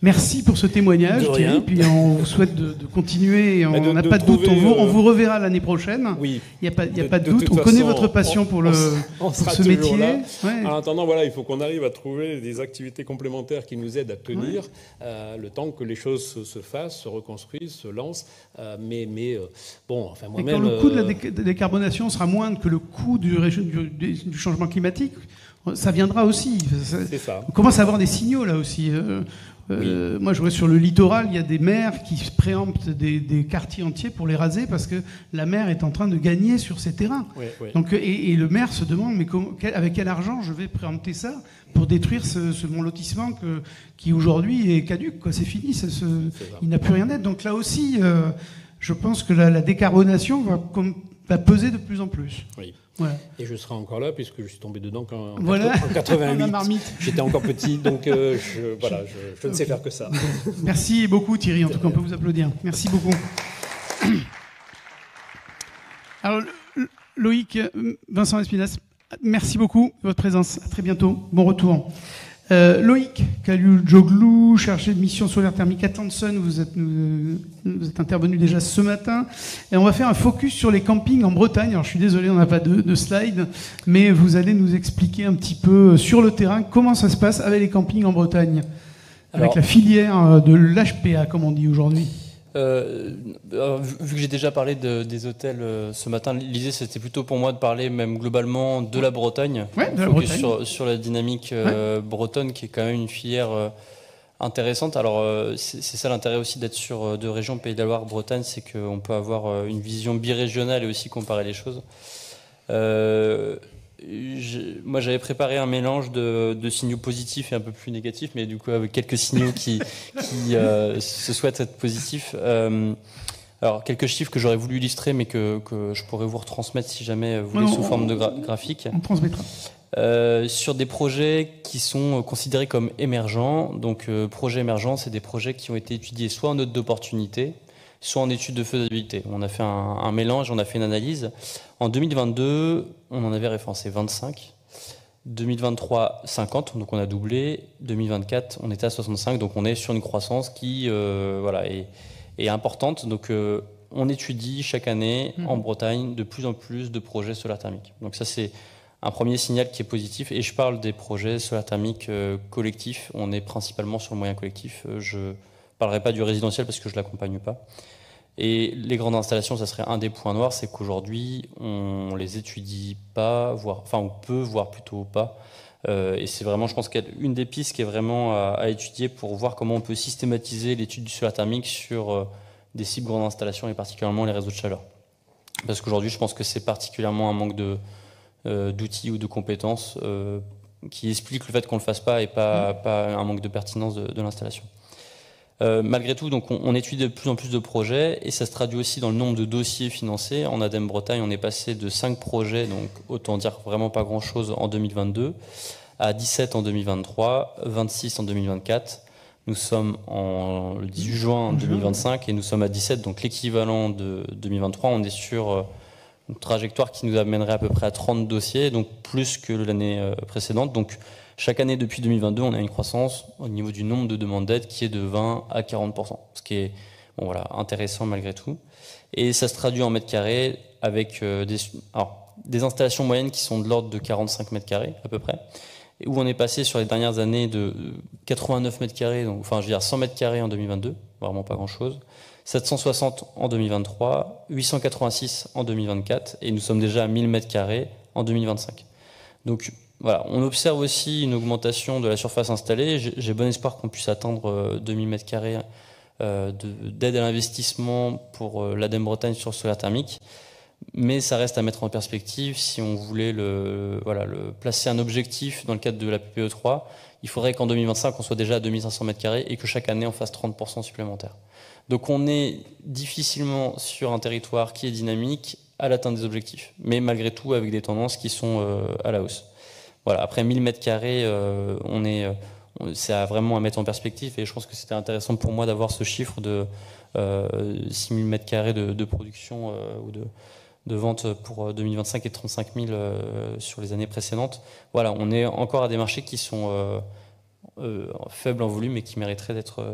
merci pour ce témoignage, Thierry. Puis on vous souhaite de continuer. On n'a pas de doute. On vous reverra l'année prochaine. Oui. Il n'y a pas de doute. On connaît votre passion pour ce métier. Ouais. En attendant, voilà, il faut qu'on arrive à trouver des activités complémentaires qui nous aident à tenir le temps que les choses se fassent, se reconstruisent, se lancent. Bon, enfin moi-même. Quand le coût de la décarbonation sera moindre que le coût du changement climatique, ça viendra aussi. C'est ça. On commence à avoir des signaux là aussi. Moi, je vois sur le littoral, il y a des maires qui préemptent des quartiers entiers pour les raser parce que la mer est en train de gagner sur ces terrains. Oui. Donc, et le maire se demande avec quel argent je vais préempter ça pour détruire mon lotissement qui aujourd'hui est caduc. C'est fini, il n'a plus rien d'être. Donc là aussi, je pense que la décarbonation va peser de plus en plus. Oui. Voilà. Et je serai encore là puisque je suis tombé dedans en 88. J'étais encore petit, donc je ne sais faire que ça. Merci beaucoup Thierry, en tout cas on peut vous applaudir. Merci beaucoup. Alors Loïc, Vincent Espinas, merci beaucoup de votre présence. À très bientôt. Bon retour. Loïc Kaliou-Djoglou, chargé de mission solaire thermique Atlanson, vous êtes intervenu déjà ce matin. Et on va faire un focus sur les campings en Bretagne. Alors je suis désolé, on n'a pas de slide, mais vous allez nous expliquer un petit peu sur le terrain comment ça se passe avec les campings en Bretagne, avec la filière de l'HPA, comme on dit aujourd'hui. Vu que j'ai déjà parlé des hôtels ce matin, l'idée c'était plutôt pour moi de parler même globalement de la Bretagne, sur la dynamique bretonne qui est quand même une filière intéressante. Alors c'est ça l'intérêt aussi d'être sur deux régions, Pays de la Loire, Bretagne, c'est qu'on peut avoir une vision birégionale et aussi comparer les choses. Moi, j'avais préparé un mélange de signaux positifs et un peu plus négatifs, mais du coup, avec quelques signaux qui se souhaitent être positifs. Alors, quelques chiffres que j'aurais voulu illustrer, mais que je pourrais vous retransmettre si jamais vous voulez sous forme de graphique. On transmettra. Sur des projets qui sont considérés comme émergents. Donc, projets émergents, c'est des projets qui ont été étudiés soit en note d'opportunité, soit en étude de faisabilité. On a fait un mélange, on a fait une analyse. En 2022, on en avait référencé 25. 2023, 50, donc on a doublé. 2024, on était à 65, donc on est sur une croissance qui est importante. Donc on étudie chaque année en Bretagne de plus en plus de projets solaires thermiques. Donc ça, c'est un premier signal qui est positif. Et je parle des projets solaires thermiques collectifs. On est principalement sur le moyen collectif. Je ne parlerai pas du résidentiel parce que je ne l'accompagne pas. Et les grandes installations, ça serait un des points noirs, c'est qu'aujourd'hui, on les étudie pas, on peut, voire plutôt pas. Et c'est vraiment, je pense, une des pistes qui est vraiment à étudier pour voir comment on peut systématiser l'étude du solaire thermique sur des cibles grandes installations et particulièrement les réseaux de chaleur. Parce qu'aujourd'hui, je pense que c'est particulièrement un manque d'outils ou de compétences qui explique le fait qu'on ne le fasse pas et pas un manque de pertinence de l'installation. Malgré tout, donc on étudie de plus en plus de projets et ça se traduit aussi dans le nombre de dossiers financés. En ADEME Bretagne, on est passé de 5 projets, donc autant dire vraiment pas grand-chose en 2022, à 17 en 2023, 26 en 2024. Nous sommes le 18 juin 2025 et nous sommes à 17, donc l'équivalent de 2023. On est sur une trajectoire qui nous amènerait à peu près à 30 dossiers, donc plus que l'année précédente. Donc chaque année depuis 2022, on a une croissance au niveau du nombre de demandes d'aide qui est de 20 à 40%, ce qui est intéressant malgré tout. Et ça se traduit en mètres carrés avec des installations moyennes qui sont de l'ordre de 45 mètres carrés à peu près, où on est passé sur les dernières années de 89 mètres carrés, 100 mètres carrés en 2022, vraiment pas grand-chose, 760 en 2023, 886 en 2024, et nous sommes déjà à 1000 mètres carrés en 2025. Donc voilà, on observe aussi une augmentation de la surface installée. J'ai bon espoir qu'on puisse atteindre 2000 mètres carrés d'aide à l'investissement pour l'ADEME Bretagne sur le solaire thermique. Mais ça reste à mettre en perspective. Si on voulait placer un objectif dans le cadre de la PPE3, il faudrait qu'en 2025, on soit déjà à 2500 mètres carrés et que chaque année, on fasse 30% supplémentaire. Donc on est difficilement sur un territoire qui est dynamique à l'atteinte des objectifs, mais malgré tout avec des tendances qui sont à la hausse. Voilà, après 1000 mètres carrés, c'est vraiment à mettre en perspective et je pense que c'était intéressant pour moi d'avoir ce chiffre de 6000 mètres carrés de production ou de vente pour 2025 et 35 000 sur les années précédentes. Voilà, on est encore à des marchés qui sont faibles en volume et qui mériteraient d'être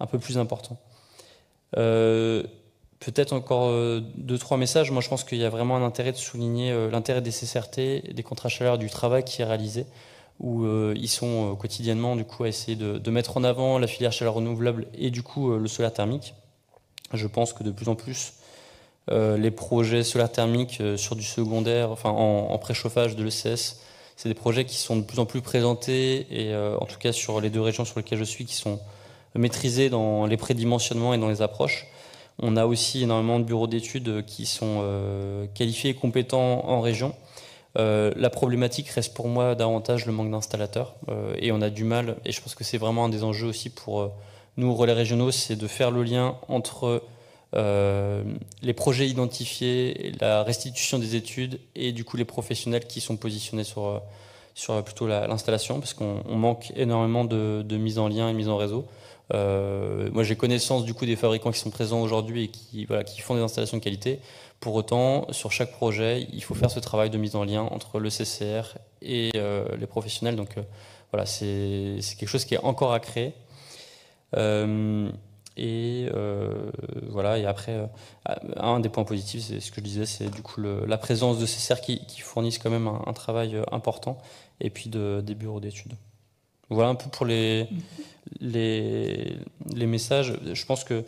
un peu plus importants. Peut-être encore 2-3 messages. Moi, je pense qu'il y a vraiment un intérêt de souligner l'intérêt des CCRT, des contrats chaleur, du travail qui est réalisé, où ils sont quotidiennement du coup à essayer de mettre en avant la filière chaleur renouvelable et du coup le solaire thermique. Je pense que de plus en plus les projets solaire thermique sur du secondaire, en préchauffage de l'ECS, c'est des projets qui sont de plus en plus présentés et en tout cas sur les 2 régions sur lesquelles je suis, qui sont maîtrisés dans les prédimensionnements et dans les approches. On a aussi énormément de bureaux d'études qui sont qualifiés et compétents en région. La problématique reste pour moi davantage le manque d'installateurs et on a du mal, et je pense que c'est vraiment un des enjeux aussi pour nous, relais régionaux, c'est de faire le lien entre les projets identifiés, la restitution des études et du coup les professionnels qui sont positionnés sur plutôt l'installation, parce qu'on manque énormément de mise en lien et mise en réseau. Moi j'ai connaissance du coup des fabricants qui sont présents aujourd'hui et qui font des installations de qualité. Pour autant, sur chaque projet, il faut faire ce travail de mise en lien entre le CCR et les professionnels. Donc c'est quelque chose qui est encore à créer. Et après, un des points positifs, c'est ce que je disais, c'est du coup la présence de CCR qui fournissent quand même un travail important, et puis des bureaux d'études. Voilà un peu pour les messages. Je pense que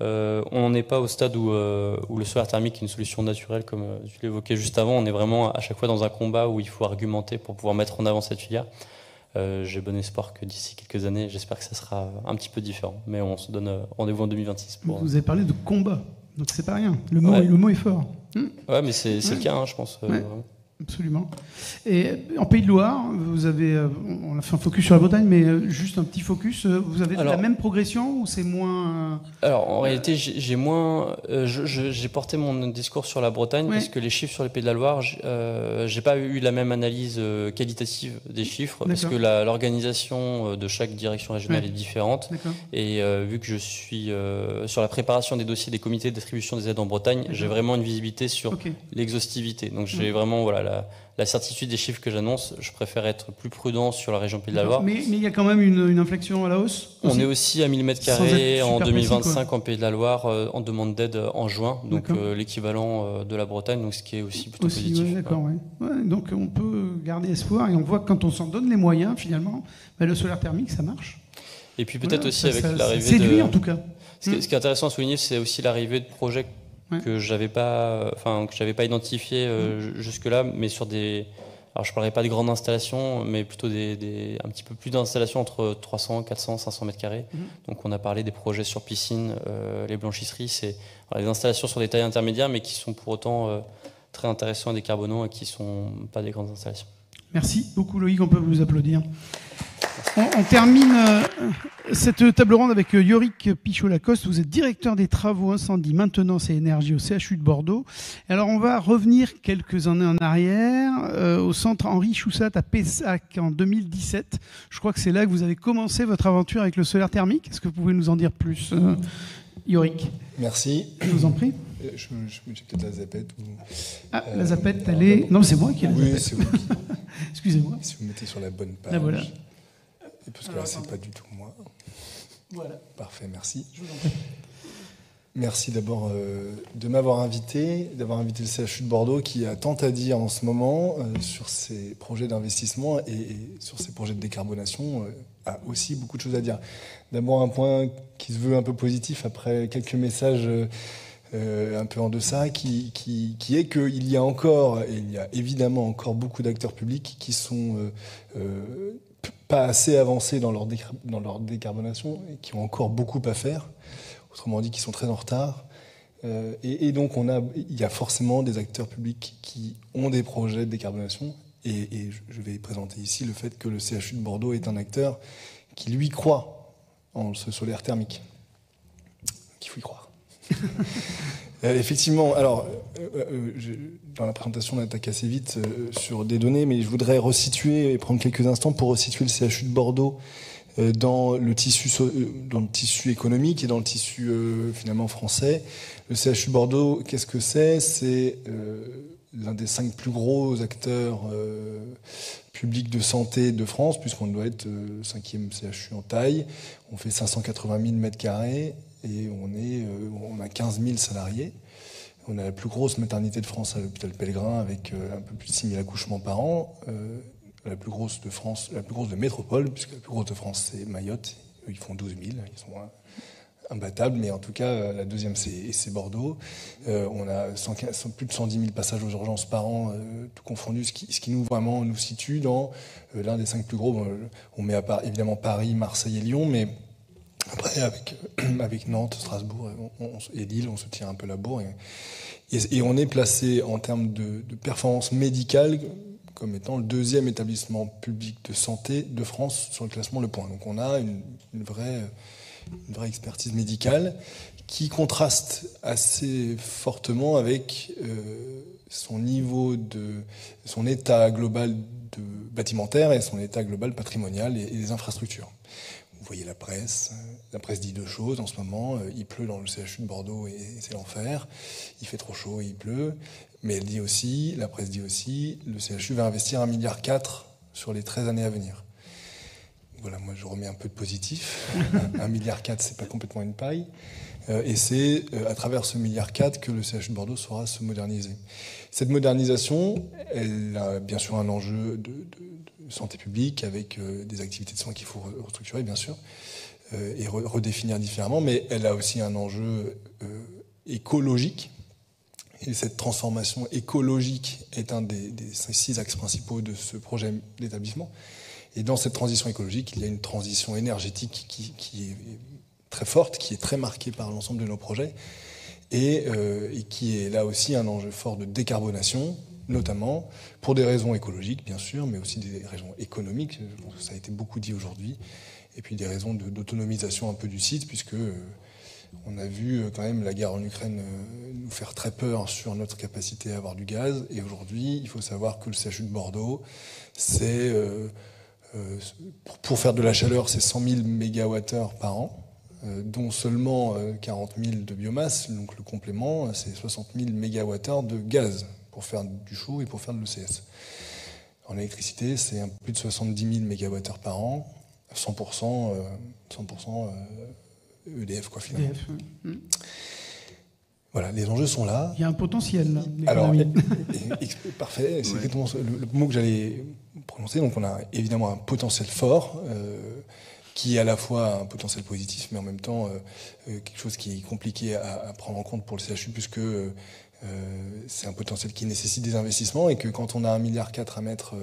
on n'en est pas au stade où le solaire thermique est une solution naturelle, comme tu l'évoquais juste avant. On est vraiment à chaque fois dans un combat où il faut argumenter pour pouvoir mettre en avant cette filière. J'ai bon espoir que d'ici quelques années, j'espère que ça sera un petit peu différent. Mais on se donne rendez-vous en 2026. Vous avez parlé de combat, donc c'est pas rien. Le mot est fort. Ouais, mais c'est le cas, je pense. Absolument. Et en Pays de Loire, vous avez, on a fait un focus sur la Bretagne, mais juste un petit focus. Vous avez la même progression ou c'est moins Alors en réalité, j'ai moins. J'ai porté mon discours sur la Bretagne parce que les chiffres sur les Pays de la Loire, j'ai pas eu la même analyse qualitative des chiffres parce que l'organisation de chaque direction régionale est différente. Et vu que je suis sur la préparation des dossiers des comités de distribution des aides en Bretagne, j'ai vraiment une visibilité sur l'exhaustivité. Donc j'ai vraiment la certitude des chiffres que j'annonce, je préfère être plus prudent sur la région Pays de la Loire. Mais il y a quand même une inflexion à la hausse aussi. On est aussi à 1000 m² en 2025 en Pays de la Loire, en demande d'aide en juin, donc l'équivalent de la Bretagne, donc ce qui est aussi plutôt positif. Ouais, d'accord, ouais. Donc on peut garder espoir, et on voit que quand on s'en donne les moyens, finalement, le solaire thermique, ça marche. Et puis peut-être aussi avec l'arrivée de... séduit en tout cas. Ce qui est intéressant à souligner, c'est aussi l'arrivée de projets que j'avais pas identifié jusque-là, mais sur des... Alors je ne parlerai pas de grandes installations, mais plutôt un petit peu plus d'installations entre 300, 400, 500 mètres carrés. Donc on a parlé des projets sur piscine, les blanchisseries, c'est des installations sur des tailles intermédiaires, mais qui sont pour autant très intéressants et décarbonants et qui ne sont pas des grandes installations. Merci beaucoup Loïc, on peut vous applaudir. On termine cette table ronde avec Yorick Pichot-Lacoste. Vous êtes directeur des travaux incendie, maintenance et énergie au CHU de Bordeaux. Alors on va revenir quelques années en arrière au centre Henri Choussat à Pessac en 2017. Je crois que c'est là que vous avez commencé votre aventure avec le solaire thermique. Est-ce que vous pouvez nous en dire plus, Yorick? Merci. Je vous en prie. J'ai peut-être la zapette. La zapette, elle est... Non, c'est moi qui ai la zapette. Oui, c'est vous. Excusez-moi. Si vous mettez sur la bonne page. Là, voilà. Parce que là, c'est pas du tout moi. Voilà. Parfait, merci. Je vous en prie. Merci d'abord de m'avoir invité, d'avoir invité le CHU de Bordeaux qui a tant à dire en ce moment sur ses projets d'investissement et sur ses projets de décarbonation, a aussi beaucoup de choses à dire. D'abord, un point qui se veut un peu positif après quelques messages un peu en deçà, qui est qu'il y a encore, et il y a évidemment encore beaucoup d'acteurs publics qui sont pas assez avancés dans leur décarbonation et qui ont encore beaucoup à faire, autrement dit qui sont très en retard. Et donc il y a forcément des acteurs publics qui ont des projets de décarbonation et je vais présenter ici le fait que le CHU de Bordeaux est un acteur qui lui croit en ce solaire thermique. Qu'il faut y croire. Effectivement, alors, dans la présentation, on attaque assez vite sur des données, mais je voudrais resituer et prendre quelques instants pour resituer le CHU de Bordeaux dans le tissu économique et dans le tissu finalement français. Le CHU de Bordeaux, qu'est-ce que c'est? C'est l'un des 5 plus gros acteurs publics de santé de France, puisqu'on doit être 5e CHU en taille. On fait 580 000 m² et on a 15 000 salariés. On a la plus grosse maternité de France à l'hôpital Pellegrin avec un peu plus de 6 000 accouchements par an. La plus grosse de France, la plus grosse de métropole, puisque la plus grosse de France c'est Mayotte. Eux, ils font 12 000, ils sont imbattables, mais en tout cas la deuxième c'est Bordeaux. On a plus de 110 000 passages aux urgences par an, tout confondu, ce qui nous situe dans l'un des 5 plus gros. On met à part évidemment Paris, Marseille et Lyon, mais après avec Nantes, Strasbourg et Lille, on se tient un peu la bourre et on est placé en termes de performance médicale comme étant le 2e établissement public de santé de France sur le classement Le Point. Donc on a une vraie expertise médicale qui contraste assez fortement avec son état global bâtimentaire et son état global patrimonial et les infrastructures. Vous voyez la presse dit deux choses en ce moment. Il pleut dans le CHU de Bordeaux et c'est l'enfer. Il fait trop chaud et il pleut. Mais la presse dit aussi, le CHU va investir 1,4 milliard sur les 13 années à venir. Voilà, moi je remets un peu de positif. 1,4 milliard, c'est pas complètement une paille. Et c'est à travers ce 1,4 milliard que le CHU de Bordeaux saura se moderniser. Cette modernisation, elle a bien sûr un enjeu de santé publique avec des activités de soins qu'il faut restructurer, bien sûr, et redéfinir différemment, mais elle a aussi un enjeu écologique. Et cette transformation écologique est un des 6 axes principaux de ce projet d'établissement. Et dans cette transition écologique, il y a une transition énergétique qui est très forte, qui est très marquée par l'ensemble de nos projets, et qui est là aussi un enjeu fort de décarbonation, notamment pour des raisons écologiques, bien sûr, mais aussi des raisons économiques, je pense que ça a été beaucoup dit aujourd'hui, et puis des raisons d'autonomisation un peu du site, puisque on a vu quand même la guerre en Ukraine nous faire très peur sur notre capacité à avoir du gaz, et aujourd'hui, il faut savoir que le CHU de Bordeaux, c'est... pour faire de la chaleur, c'est 100 000 MWh par an, dont seulement 40 000 de biomasse. Donc le complément, c'est 60 000 MWh de gaz pour faire du chaud et pour faire de l'ECS. En électricité, c'est plus de 70 000 MWh par an, 100% EDF, quoi, finalement. EDF, Voilà, les enjeux sont là. Il y a un potentiel, là. Alors, parfait, c'est exactement le mot que j'allais prononcer. Donc, on a évidemment un potentiel fort, qui est à la fois un potentiel positif, mais en même temps quelque chose qui est compliqué à prendre en compte pour le CHU, puisque c'est un potentiel qui nécessite des investissements, et que quand on a 1,4 milliard à mettre,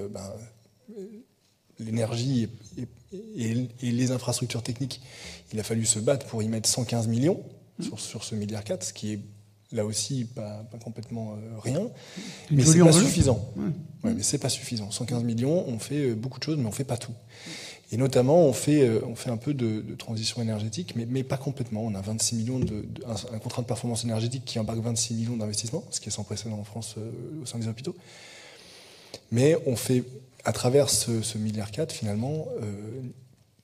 l'énergie et les infrastructures techniques, il a fallu se battre pour y mettre 115 millions sur ce 1,4 milliard, ce qui est là aussi pas complètement rien, mais c'est pas suffisant. Ouais, mais c'est pas suffisant. 115 millions, on fait beaucoup de choses, mais on fait pas tout. Et notamment, on fait un peu de transition énergétique, mais pas complètement. On a 26 millions un contrat de performance énergétique qui embarque 26 millions d'investissements, ce qui est sans précédent en France au sein des hôpitaux. Mais on fait, à travers ce 1,4 milliard, finalement,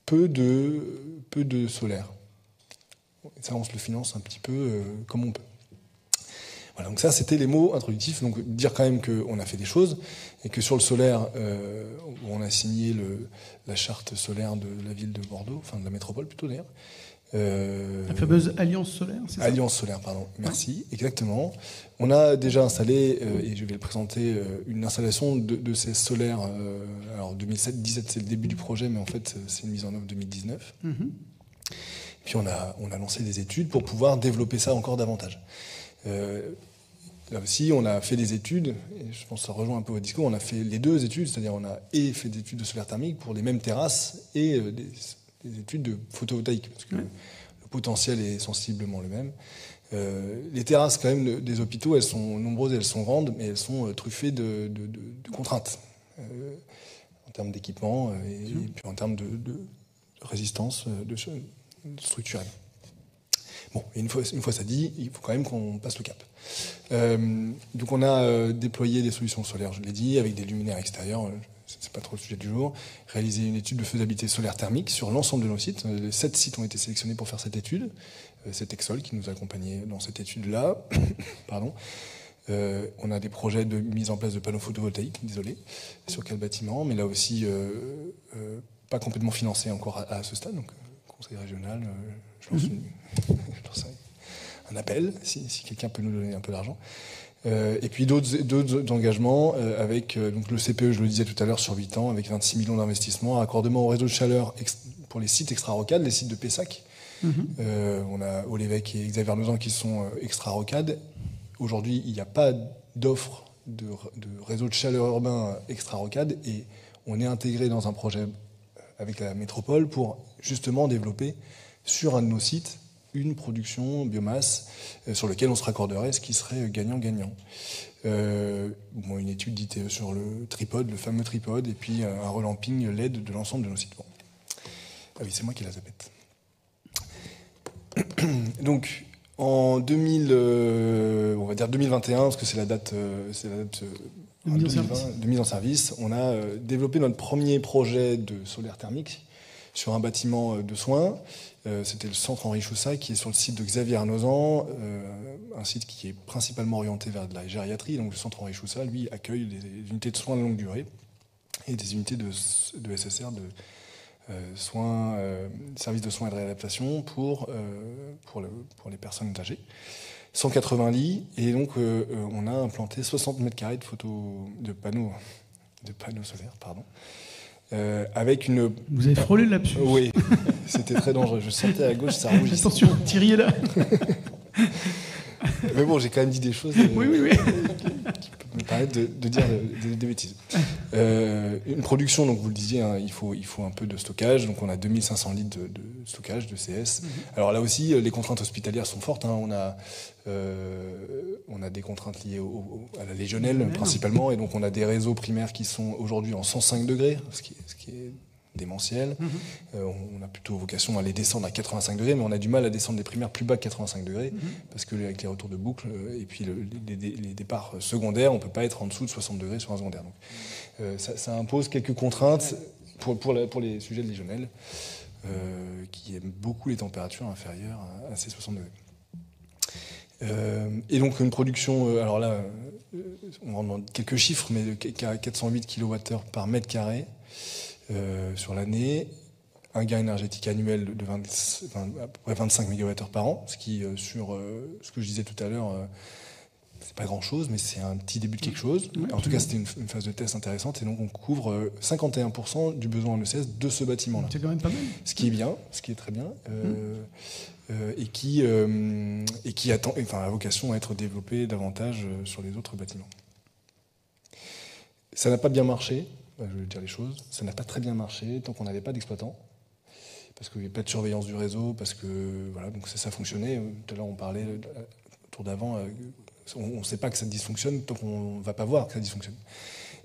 peu de solaire. Et ça, on se le finance un petit peu comme on peut. Voilà, donc ça, c'était les mots introductifs. Donc dire quand même qu'on a fait des choses et que sur le solaire, on a signé la charte solaire de la ville de Bordeaux, enfin de la métropole plutôt d'ailleurs. La fameuse Alliance solaire, c'est ça ? Alliance solaire, pardon. Merci, exactement. On a déjà installé, et je vais le présenter, une installation de ces solaires. Alors 2017, c'est le début du projet, mais en fait, c'est une mise en œuvre 2019. Puis on a lancé des études pour pouvoir développer ça encore davantage. Là aussi, on a fait des études, et je pense que ça rejoint un peu votre discours, on a fait les deux études, c'est-à-dire on a fait des études de solaire thermique pour les mêmes terrasses et des études de photovoltaïque, parce que le potentiel est sensiblement le même. Les terrasses quand même des hôpitaux, elles sont nombreuses, elles sont grandes, mais elles sont truffées de contraintes en termes d'équipement et puis en termes de résistance structurelle. Bon, et une fois ça dit, il faut quand même qu'on passe le cap. Donc on a déployé des solutions solaires, je l'ai dit, avec des luminaires extérieurs, c'est pas trop le sujet du jour, réalisé une étude de faisabilité solaire thermique sur l'ensemble de nos sites. 7 sites ont été sélectionnés pour faire cette étude. C'est Exol qui nous a accompagnés dans cette étude-là. Pardon. On a des projets de mise en place de panneaux photovoltaïques, désolé, sur quel bâtiment, mais là aussi pas complètement financé encore à ce stade, donc conseil régional, je lance un appel, si quelqu'un peut nous donner un peu d'argent. Et puis d'autres engagements avec donc le CPE, je le disais tout à l'heure, sur 8 ans, avec 26 millions d'investissements, raccordement au réseau de chaleur pour les sites extra-rocades, les sites de Pessac. On a Olévec et Xavier Nozan qui sont extra-rocades. Aujourd'hui, il n'y a pas d'offre de réseau de chaleur urbain extra-rocade, et on est intégré dans un projet avec la métropole pour justement développer sur un de nos sites une production biomasse sur lequel on se raccorderait, ce qui serait gagnant-gagnant. Une étude d'ITE sur le tripode, le fameux tripode, et puis un relamping LED de l'ensemble de nos sites. Bon. Ah oui, c'est moi qui la zapette. Donc, en 2021, parce que c'est la date de mise en service, on a développé notre premier projet de solaire thermique sur un bâtiment de soins. C'était le centre Henri Choussat, qui est sur le site de Xavier Nozan, un site qui est principalement orienté vers de la gériatrie. Donc le centre Henri Choussat, lui, accueille des unités de soins de longue durée et des unités de SSR, de services de soins et de réadaptation pour les personnes âgées. 180 lits, et donc on a implanté 60 mètres carrés de panneaux solaires, pardon. Avec une... Vous avez frôlé le lapsus. Oui, c'était très dangereux. Je sentais à gauche, ça rougissait. Attention, Thierry est là. Mais bon, j'ai quand même dit des choses oui. qui peuvent me permettre de dire des bêtises. Une production, donc vous le disiez, hein, il faut un peu de stockage. Donc on a 2500 litres de stockage, de CS. Alors là aussi, les contraintes hospitalières sont fortes. Hein. On a des contraintes liées à la légionnelle principalement. Et donc on a des réseaux primaires qui sont aujourd'hui en 105 degrés, ce qui est démentiel. On a plutôt vocation à les descendre à 85 degrés, mais on a du mal à descendre les primaires plus bas que 85 degrés, parce que avec les retours de boucle et puis les départs secondaires, on ne peut pas être en dessous de 60 degrés sur un secondaire. Donc, ça impose quelques contraintes pour les sujets de légionnelle, qui aiment beaucoup les températures inférieures à ces 60 degrés. Et donc une production, alors là, on rentre dans quelques chiffres, mais 408 kWh par mètre carré sur l'année, un gain énergétique annuel de à peu près 25 MWh par an, ce qui, sur ce que je disais tout à l'heure, c'est pas grand-chose, mais c'est un petit début de quelque chose. En tout cas, c'était une phase de test intéressante, et donc on couvre 51% du besoin en ECS de ce bâtiment-là. C'est quand même pas mal. Ce qui est bien, ce qui est très bien. Et qui a vocation à être développé davantage sur les autres bâtiments. Ça n'a pas bien marché, je vais dire les choses, ça n'a pas très bien marché tant qu'on n'avait pas d'exploitant, parce qu'il n'y avait pas de surveillance du réseau, parce que voilà, donc ça fonctionnait. Tout à l'heure on parlait au tour d'avant, on ne sait pas que ça dysfonctionne tant qu'on ne va pas voir que ça dysfonctionne.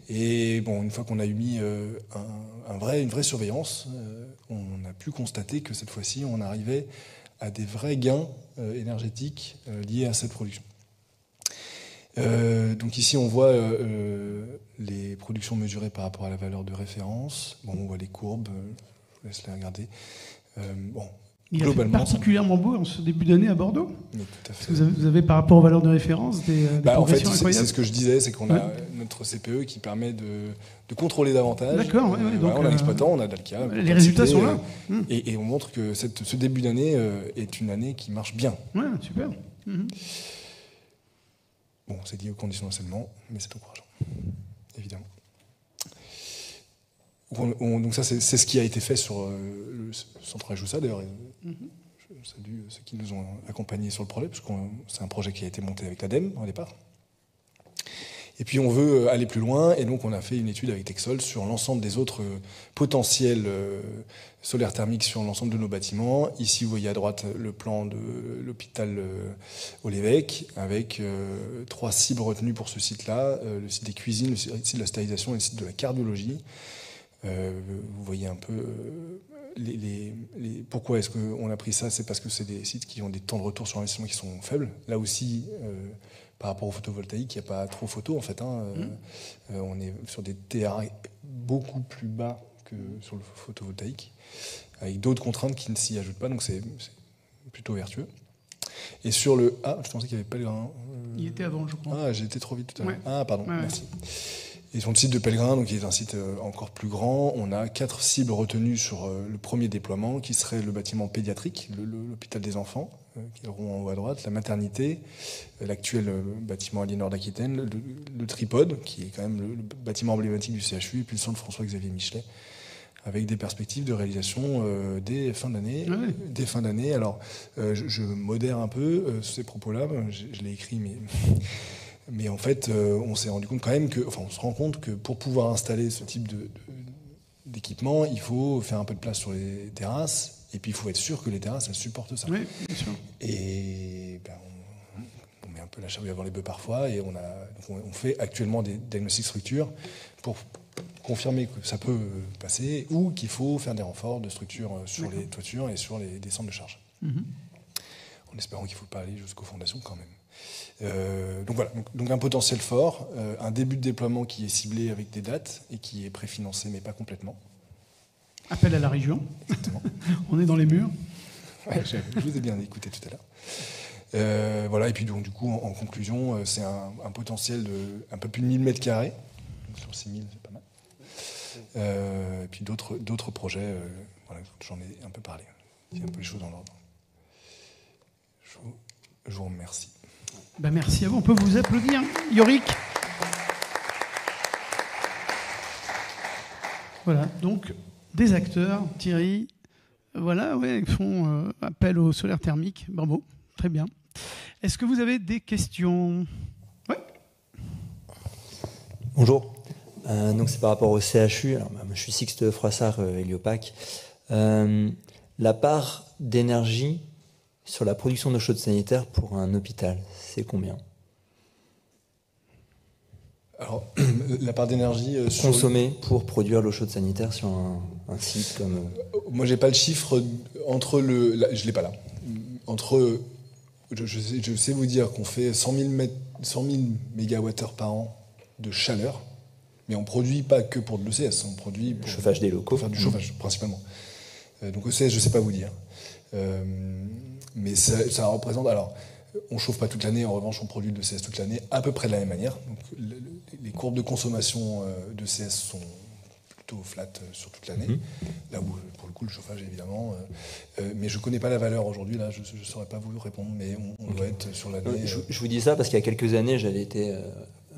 Et bon, une fois qu'on a eu mis une vraie surveillance, on a pu constater que cette fois-ci on arrivait à des vrais gains énergétiques liés à cette production. Donc ici, on voit les productions mesurées par rapport à la valeur de référence. Bon, on voit les courbes, je vous laisse les regarder. Il a fait particulièrement beau en ce début d'année à Bordeaux. Mais tout à fait. Vous avez par rapport aux valeurs de référence des progressions incroyables. C'est ce que je disais, c'est qu'on a notre CPE qui permet de contrôler davantage. D'accord. Donc on a l'exploitant, on a Dalkia. Les résultats sont là. Et on montre que ce début d'année est une année qui marche bien. Ouais, super. Bon, c'est lié aux conditions d'enseignement, mais c'est encourageant, évidemment. Donc ça, c'est ce qui a été fait sur le centre Joussa, d'ailleurs. Je salue ceux qui nous ont accompagnés sur le projet, parce que c'est un projet qui a été monté avec l'ADEME au départ. Et puis on veut aller plus loin, et donc on a fait une étude avec Texol sur l'ensemble des autres potentiels solaires thermiques sur l'ensemble de nos bâtiments. Ici, vous voyez à droite le plan de l'hôpital au Lévesque, avec 3 cibles retenues pour ce site-là, le site des cuisines, le site de la stérilisation et le site de la cardiologie. Vous voyez un peu pourquoi est-ce qu'on a pris ça. C'est parce que c'est des sites qui ont des temps de retour sur investissement qui sont faibles. Là aussi, par rapport au photovoltaïque, il n'y a pas trop photo en fait. On est sur des TRA beaucoup plus bas que sur le photovoltaïque, avec d'autres contraintes qui ne s'y ajoutent pas, donc c'est plutôt vertueux. Et sur le... Ah, je pensais qu'il y avait Pellegrin. Il était avant, je crois. Ah, j'ai été trop vite tout à l'heure. Ah, pardon, ouais. Merci. Et sur le site de Pellegrin, donc qui est un site encore plus grand, on a 4 cibles retenues sur le premier déploiement, qui serait le bâtiment pédiatrique, l'hôpital des enfants, qui est le rond en haut à droite, la maternité, l'actuel bâtiment Aliénor d'Aquitaine, le tripode, qui est quand même le bâtiment emblématique du CHU, et puis le centre François-Xavier Michelet, avec des perspectives de réalisation dès fin d'année. Ouais. Dès fin d'année. Alors, je modère un peu ces propos-là, je l'ai écrit, mais en fait, on s'est rendu compte quand même on se rend compte que pour pouvoir installer ce type d'équipement, il faut faire un peu de place sur les terrasses, et puis il faut être sûr que les terrasses, elles supportent ça. Oui, bien sûr. Et on met un peu la charrue avant les bœufs parfois, et on fait actuellement des diagnostics structures pour confirmer que ça peut passer, ou qu'il faut faire des renforts de structures sur les toitures et sur des centres de charge. En espérant qu'il ne faut pas aller jusqu'aux fondations quand même. Donc voilà, donc un potentiel fort, un début de déploiement qui est ciblé avec des dates et qui est préfinancé mais pas complètement. Appel à la région. Exactement. On est dans les murs. Ouais, je vous ai bien écouté tout à l'heure. Voilà, et puis donc du coup en conclusion, c'est un potentiel de un peu plus de 1000 mètres carrés, donc sur 6000 c'est pas mal. Et puis d'autres projets, voilà, j'en ai un peu parlé. Il y a un peu les choses dans l'ordre. Je vous remercie. Merci à vous. On peut vous applaudir, Yorick. Voilà, donc des acteurs, Thierry, voilà, ils font appel au solaire thermique. Bravo, très bien. Est-ce que vous avez des questions? Oui. Bonjour. Donc c'est par rapport au CHU. Alors, je suis Sixte Froissart, Héliopac. La part d'énergie sur la production d'eau chaude sanitaire pour un hôpital, c'est combien? Alors, la part d'énergie consommée pour produire l'eau chaude sanitaire sur un site comme... Moi, j'ai pas le chiffre entre je l'ai pas là. Entre... Je sais vous dire qu'on fait 100 000 mégawattheures par an de chaleur, mais on produit pas que pour de l'ECS, on produit pour... chauffage des locaux. Pour faire du chauffage, principalement. Donc ECS, je sais pas vous dire. Mais ça représente... Alors, On ne chauffe pas toute l'année, en revanche, on produit de l'ECS toute l'année, à peu près de la même manière. Donc, les courbes de consommation de CS sont plutôt flat sur toute l'année. Là où, pour le coup, le chauffage, évidemment. Mais je ne connais pas la valeur aujourd'hui, là, je ne saurais pas vous répondre, mais on doit être sur l'année. Je vous dis ça parce qu'il y a quelques années, j'avais été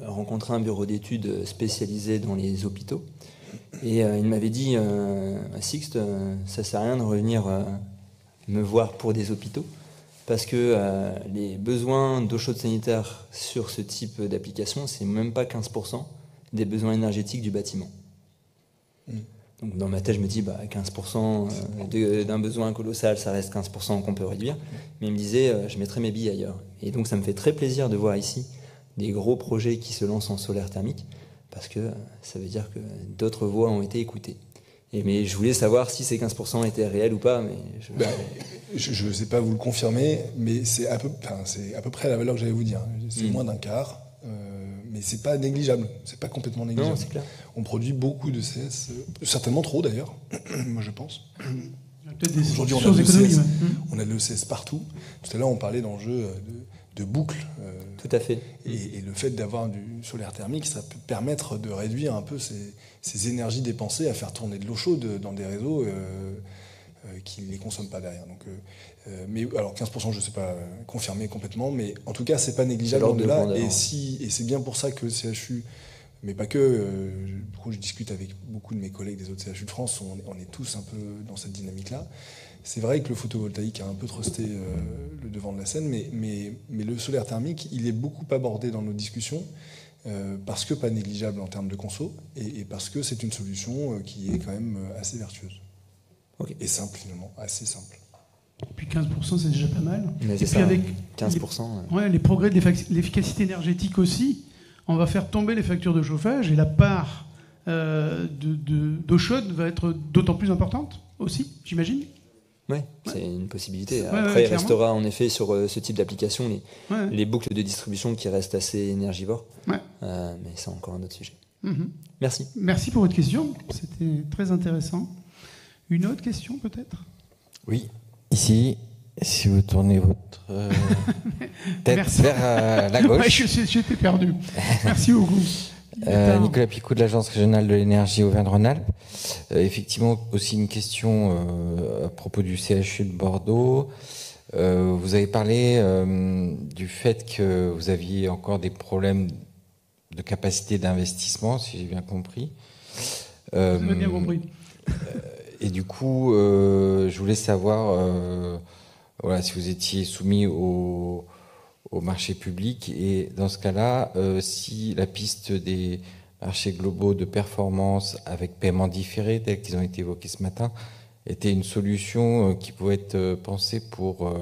rencontrer un bureau d'études spécialisé dans les hôpitaux. Et il m'avait dit, Sixte, ça ne sert à rien de revenir me voir pour des hôpitaux, parce que les besoins d'eau chaude sanitaire sur ce type d'application, c'est même pas 15% des besoins énergétiques du bâtiment. Donc dans ma tête, je me dis, 15% d'un besoin colossal, ça reste 15% qu'on peut réduire. Mais il me disait, je mettrai mes billes ailleurs. Et donc ça me fait très plaisir de voir ici des gros projets qui se lancent en solaire thermique, parce que ça veut dire que d'autres voix ont été écoutées. Mais je voulais savoir si ces 15% étaient réels ou pas. Mais je ne sais pas vous le confirmer, mais c'est à peu près la valeur que j'allais vous dire. C'est moins d'un quart, mais c'est pas négligeable. C'est pas complètement négligeable. Non, c'est clair. On produit beaucoup de CS, certainement trop d'ailleurs, moi je pense. Aujourd'hui, on a de l'ECS partout. Tout à l'heure, on parlait d'enjeux de boucle. Tout à fait. Et le fait d'avoir du solaire thermique, ça peut permettre de réduire un peu ces énergies dépensées à faire tourner de l'eau chaude dans des réseaux qui ne les consomment pas derrière. Donc, mais alors 15%, je ne sais pas confirmer complètement, mais en tout cas, c'est pas négligeable au-delà. Et c'est bien pour ça que le CHU, mais pas que, je discute avec beaucoup de mes collègues des autres CHU de France, on est tous un peu dans cette dynamique-là. C'est vrai que le photovoltaïque a un peu trusté le devant de la scène, mais le solaire thermique, il est beaucoup abordé dans nos discussions, parce que pas négligeable en termes de conso, et parce que c'est une solution qui est quand même assez vertueuse. Okay. Et simple finalement, assez simple. Et puis 15%, c'est déjà pas mal. Mais et puis ça, avec 15%. Les progrès de l'efficacité énergétique aussi, on va faire tomber les factures de chauffage, et la part d'eau chaude va être d'autant plus importante aussi, j'imagine. Oui, c'est une possibilité. Après, il restera en effet sur ce type d'application les boucles de distribution qui restent assez énergivores. Mais c'est encore un autre sujet. Merci. Merci pour votre question. C'était très intéressant. Une autre question peut-être ? Oui, ici, si vous tournez votre tête vers la gauche. J'étais perdu. Merci beaucoup. Nicolas Picot de l'Agence régionale de l'énergie Auvergne-Rhône-Alpes. Effectivement, aussi une question à propos du CHU de Bordeaux. Vous avez parlé du fait que vous aviez encore des problèmes de capacité d'investissement, si j'ai bien compris. Vous avez bien compris. Et du coup, je voulais savoir si vous étiez soumis au marché public, et dans ce cas-là, si la piste des marchés globaux de performance avec paiement différé, tels qu'ils ont été évoqués ce matin, était une solution qui pouvait être pensée pour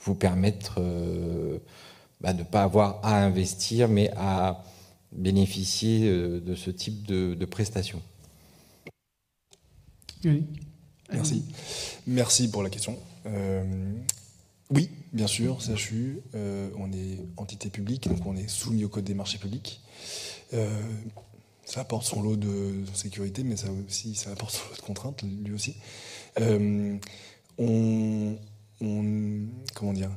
vous permettre de ne pas avoir à investir, mais à bénéficier de ce type de prestations. Oui. Merci. Merci pour la question. Oui, bien sûr, CHU, on est entité publique, donc on est soumis au code des marchés publics. Ça apporte son lot de sécurité, mais ça apporte son lot de contraintes, lui aussi. Comment dire,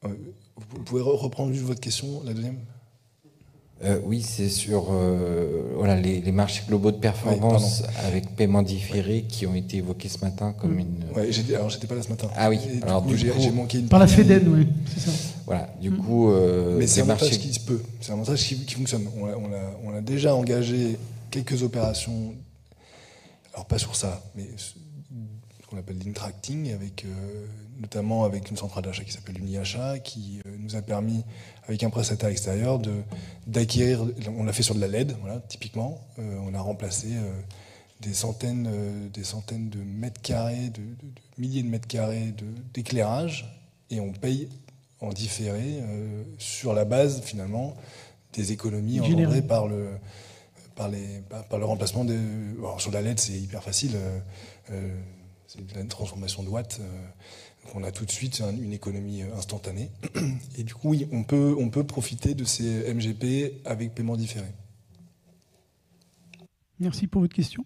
vous pouvez reprendre juste votre question, la deuxième ? Oui, c'est sur les marchés globaux de performance avec paiement différé qui ont été évoqués ce matin comme une... Ouais, j'étais pas là ce matin. Ah oui, alors du coup, j'ai manqué une... Par la FEDEN, oui, c'est ça. Voilà, du coup... Mais c'est un montage qui se peut, c'est un montage qui fonctionne. On a déjà engagé quelques opérations, alors pas sur ça, mais ce qu'on appelle l'intracting, notamment avec une centrale d'achat qui s'appelle Uniachat, qui nous a permis, avec un prestataire extérieur, d'acquérir, on l'a fait sur de la LED, voilà, typiquement, on a remplacé des centaines de mètres carrés, de milliers de mètres carrés d'éclairage, et on paye en différé sur la base, finalement, des économies engendrées par le remplacement des... Alors, sur la LED, c'est hyper facile, c'est une transformation de watts, donc on a tout de suite une économie instantanée. Et du coup, oui, on peut profiter de ces MGP avec paiement différé. Merci pour votre question.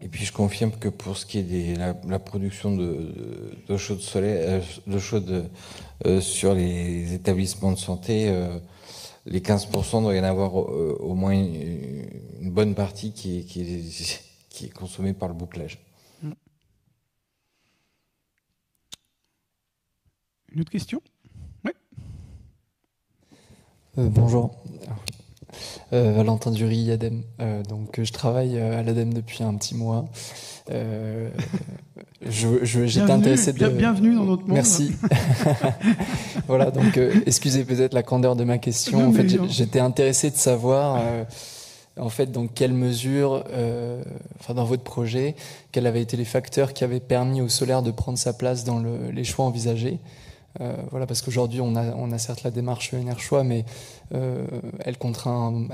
Et puis je confirme que pour ce qui est de la production d'eau chaude sur les établissements de santé, les 15% doit y en avoir au moins une bonne partie qui est consommée par le bouclage. Une autre question ? Oui. Bonjour. Valentin Dury, ADEME. Donc, je travaille à l'ADEME depuis un petit mois. J'étais intéressé de... Bienvenue dans notre monde. Merci. Voilà, donc excusez peut-être la candeur de ma question. En fait, j'étais intéressé de savoir, en fait, dans quelle mesure, dans votre projet, quels avaient été les facteurs qui avaient permis au solaire de prendre sa place dans les choix envisagés. Voilà, parce qu'aujourd'hui, on a certes la démarche ENR-Choix, mais elle contraint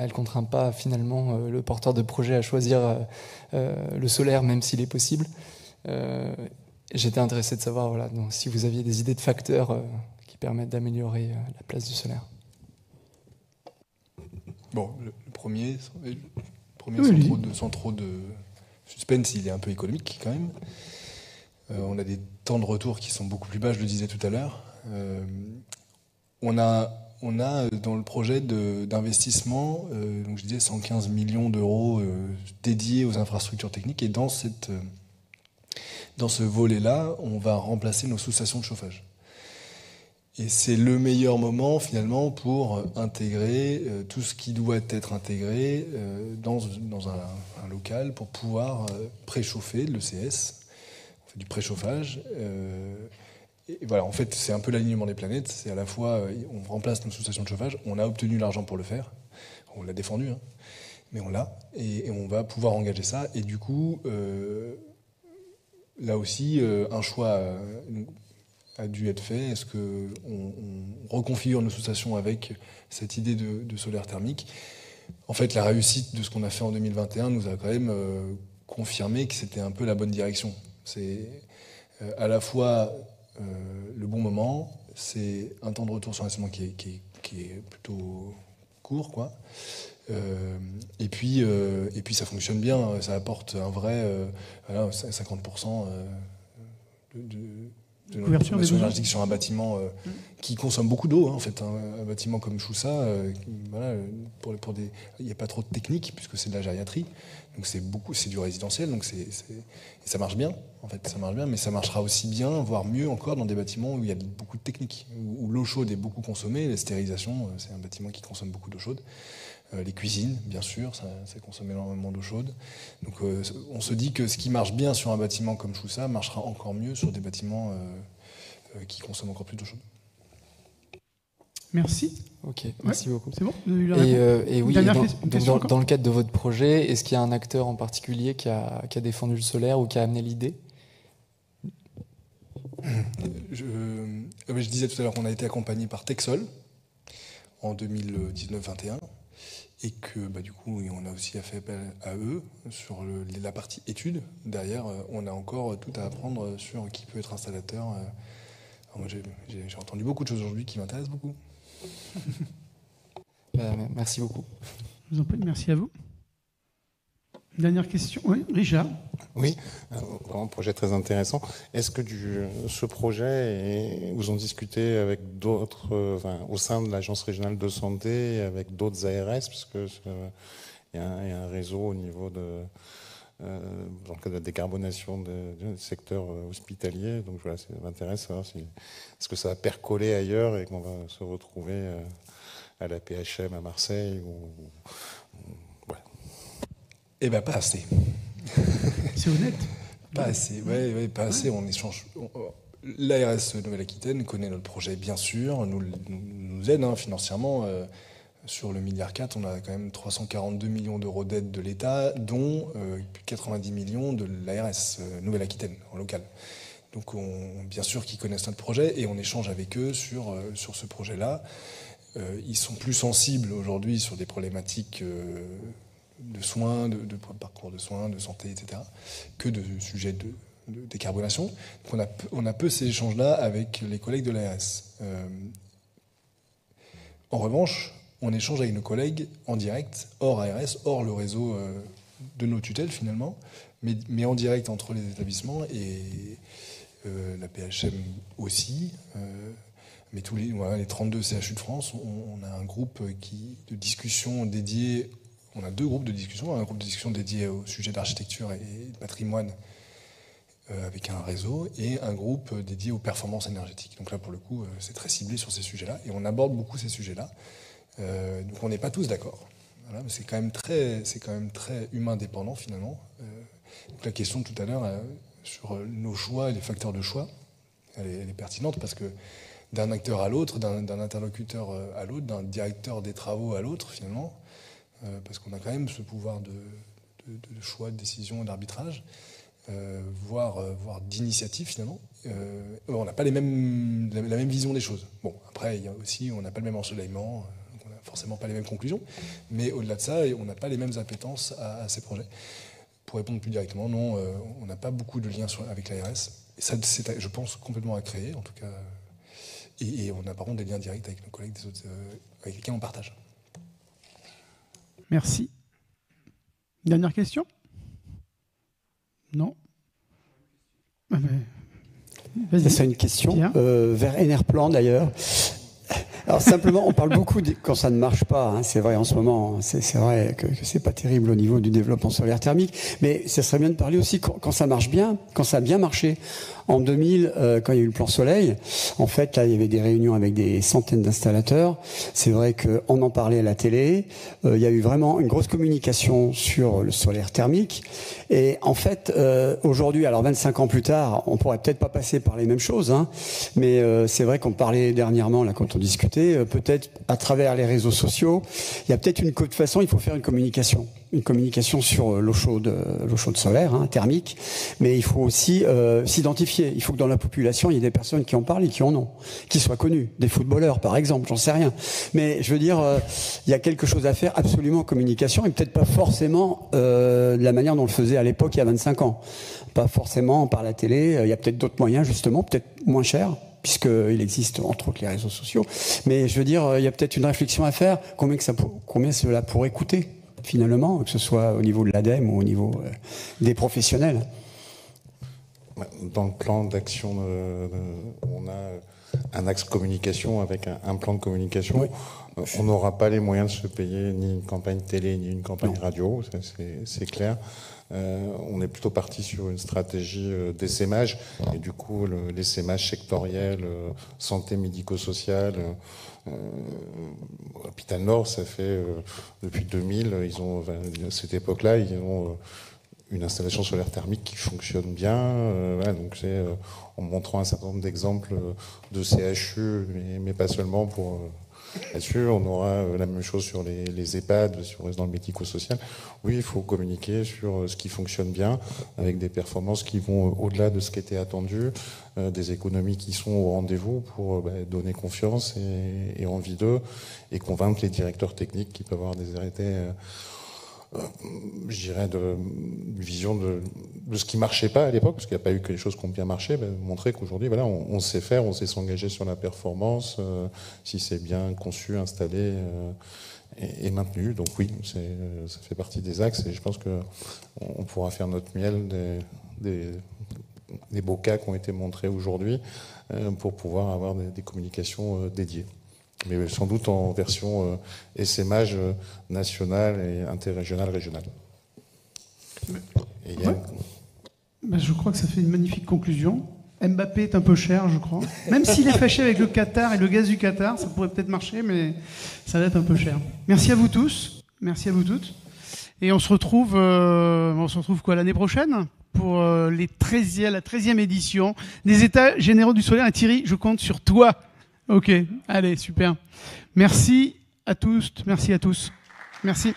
pas finalement le porteur de projet à choisir le solaire, même s'il est possible. J'étais intéressé de savoir donc, si vous aviez des idées de facteurs qui permettent d'améliorer la place du solaire. Bon, le premier sans trop de suspense, il est un peu économique quand même. On a des temps de retour qui sont beaucoup plus bas, je le disais tout à l'heure. On a dans le projet d'investissement, donc je disais 115 millions d'euros dédiés aux infrastructures techniques, et dans ce volet-là, on va remplacer nos sous-stations de chauffage. Et c'est le meilleur moment finalement pour intégrer tout ce qui doit être intégré dans un local pour pouvoir préchauffer l'ECS. On fait du préchauffage. Et voilà, en fait, c'est un peu l'alignement des planètes. C'est à la fois, on remplace nos sous-stations de chauffage, on a obtenu l'argent pour le faire, on l'a défendu, hein, mais on l'a, et on va pouvoir engager ça. Et du coup, là aussi, un choix a dû être fait. Est-ce qu'on reconfigure nos sous-stations avec cette idée de solaire thermique ? En fait, la réussite de ce qu'on a fait en 2021 nous a quand même confirmé que c'était un peu la bonne direction. C'est à la fois le bon moment, c'est un temps de retour sur investissement qui est plutôt court, quoi. Et puis ça fonctionne bien, ça apporte un vrai 50% de notre consommation énergétique sur un bâtiment qui consomme beaucoup d'eau, hein, en fait. Un bâtiment comme Choussa, il n'y a pas trop de technique puisque c'est de la gériatrie, donc c'est du résidentiel, donc et ça marche bien, en fait, ça marche bien, mais ça marchera aussi bien, voire mieux encore, dans des bâtiments où il y a beaucoup de technique, où l'eau chaude est beaucoup consommée. La stérilisation, c'est un bâtiment qui consomme beaucoup d'eau chaude. Les cuisines, bien sûr, ça consomme énormément d'eau chaude. Donc on se dit que ce qui marche bien sur un bâtiment comme Choussa marchera encore mieux sur des bâtiments qui consomment encore plus d'eau chaude. Merci. Ok, merci beaucoup. C'est bon. Et oui, dans le cadre de votre projet, est-ce qu'il y a un acteur en particulier qui a défendu le solaire ou qui a amené l'idée ? Je disais tout à l'heure qu'on a été accompagné par Texol en 2019-21. Et que du coup, on a aussi fait appel à eux sur la partie études. Derrière, on a encore tout à apprendre sur qui peut être installateur. Moi, j'ai entendu beaucoup de choses aujourd'hui qui m'intéressent beaucoup. Merci beaucoup. Je vous en prie, merci à vous. Dernière question. Oui, Richard. Oui, vraiment un projet très intéressant. Est-ce que ce projet, vous en discutez avec d'autres, au sein de l'Agence régionale de santé, avec d'autres ARS, puisque il y a un réseau au niveau dans le cadre de la décarbonation du secteur hospitalier. Donc voilà, ça m'intéresse de savoir est-ce que ça va percoler ailleurs et qu'on va se retrouver à la PHM à Marseille voilà. Eh bien, pas assez. C'est honnête. Pas assez, ouais, pas assez. On échange. L'ARS Nouvelle-Aquitaine connaît notre projet, bien sûr, nous aide financièrement. Sur le 1,4 milliard, on a quand même 342 millions d'euros d'aide de l'État, dont 90 millions de l'ARS Nouvelle-Aquitaine, en local. Donc, bien sûr qu'ils connaissent notre projet et on échange avec eux sur ce projet-là. Ils sont plus sensibles aujourd'hui sur des problématiques de soins, de parcours de soins, de santé, etc., que de sujets de décarbonation. Donc on a peu ces échanges-là avec les collègues de l'ARS. En revanche, on échange avec nos collègues en direct, hors ARS, hors le réseau de nos tutelles finalement, mais en direct entre les établissements et la PHM aussi. Mais tous les 32 CHU de France, on a un groupe de discussion dédié. On a 2 groupes de discussion. Un groupe de discussion dédié au sujet d'architecture et de patrimoine avec un réseau, et un groupe dédié aux performances énergétiques. Donc là, pour le coup, c'est très ciblé sur ces sujets-là, et on aborde beaucoup ces sujets-là. Donc on n'est pas tous d'accord. Voilà, mais c'est quand même très humain dépendant finalement. Donc la question tout à l'heure sur nos choix et les facteurs de choix, elle est pertinente parce que d'un acteur à l'autre, d'un interlocuteur à l'autre, d'un directeur des travaux à l'autre finalement, parce qu'on a quand même ce pouvoir de choix, de décision et d'arbitrage, voire d'initiative finalement. On n'a pas la même vision des choses. Bon, après il y a aussi, on n'a pas le même ensoleillement. Forcément pas les mêmes conclusions, mais au-delà de ça, on n'a pas les mêmes appétences à ces projets. Pour répondre plus directement, non, on n'a pas beaucoup de liens avec l'ARS. Et ça, c'est, je pense, complètement à créer, en tout cas. Et on a par contre des liens directs avec nos collègues des autres, avec lesquels on partage. Merci. Dernière question ? Non ? Vas-y. C'est une question vers Enerplan d'ailleurs. Alors simplement, on parle beaucoup quand ça ne marche pas. Hein, c'est vrai en ce moment, c'est vrai que c'est pas terrible au niveau du développement solaire thermique. Mais ça serait bien de parler aussi quand ça marche bien, quand ça a bien marché. En 2000, quand il y a eu le plan soleil, en fait, là, il y avait des réunions avec des centaines d'installateurs. C'est vrai qu'on en parlait à la télé. Il y a eu vraiment une grosse communication sur le solaire thermique. Et en fait, aujourd'hui, alors 25 ans plus tard, on pourrait peut-être pas passer par les mêmes choses, hein, mais c'est vrai qu'on parlait dernièrement, là, quand on discutait, peut-être à travers les réseaux sociaux, il y a peut-être de toute façon, il faut faire une communication sur l'eau chaude solaire, hein, thermique, mais il faut aussi s'identifier. Il faut que dans la population, il y ait des personnes qui en parlent et qui en ont, qui soient connues, des footballeurs par exemple, j'en sais rien. Mais je veux dire, il y a quelque chose à faire absolument en communication, et peut-être pas forcément de la manière dont on le faisait à l'époque, il y a 25 ans. Pas forcément par la télé, il y a peut-être d'autres moyens justement, peut-être moins chers, puisqu'il existe entre autres les réseaux sociaux. Mais je veux dire, il y a peut-être une réflexion à faire, combien cela pourrait coûter finalement, que ce soit au niveau de l'ADEME ou au niveau des professionnels. Dans le plan d'action, on a un axe communication avec un plan de communication. Oui. On n'aura pas les moyens de se payer ni une campagne télé ni une campagne radio, ça, c'est clair. On est plutôt parti sur une stratégie d'essaimage, et du coup l'essaimage sectoriel, santé médico-sociale, Hôpital Nord, ça fait depuis 2000, à cette époque-là, ils ont une installation solaire thermique qui fonctionne bien. Voilà, donc c'est en montrant un certain nombre d'exemples de CHU, mais pas seulement pour là-dessus. On aura la même chose sur les EHPAD, si on reste dans le médico-social. Oui, il faut communiquer sur ce qui fonctionne bien, avec des performances qui vont au-delà de ce qui était attendu, des économies qui sont au rendez-vous pour donner confiance et envie d'eux, et convaincre les directeurs techniques qui peuvent avoir des arrêtés je dirais, de vision de ce qui marchait pas à l'époque, parce qu'il n'y a pas eu que les choses qui ont bien marché, montrer qu'aujourd'hui, voilà, on sait faire, on sait s'engager sur la performance, si c'est bien conçu, installé et maintenu. Donc oui, ça fait partie des axes, et je pense qu'on pourra faire notre miel des beaux cas qui ont été montrés aujourd'hui pour pouvoir avoir des communications dédiées. Mais sans doute en version essaimage national et interrégional, régional. Je crois que ça fait une magnifique conclusion. Mbappé est un peu cher, je crois. Même s'il est fâché avec le Qatar et le gaz du Qatar, ça pourrait peut-être marcher, mais ça va être un peu cher. Merci à vous tous, merci à vous toutes. Et on se retrouve quoi, l'année prochaine pour la 13e édition des États généraux du solaire. Et Thierry, je compte sur toi. Ok, allez, super. Merci à tous, merci à tous. Merci.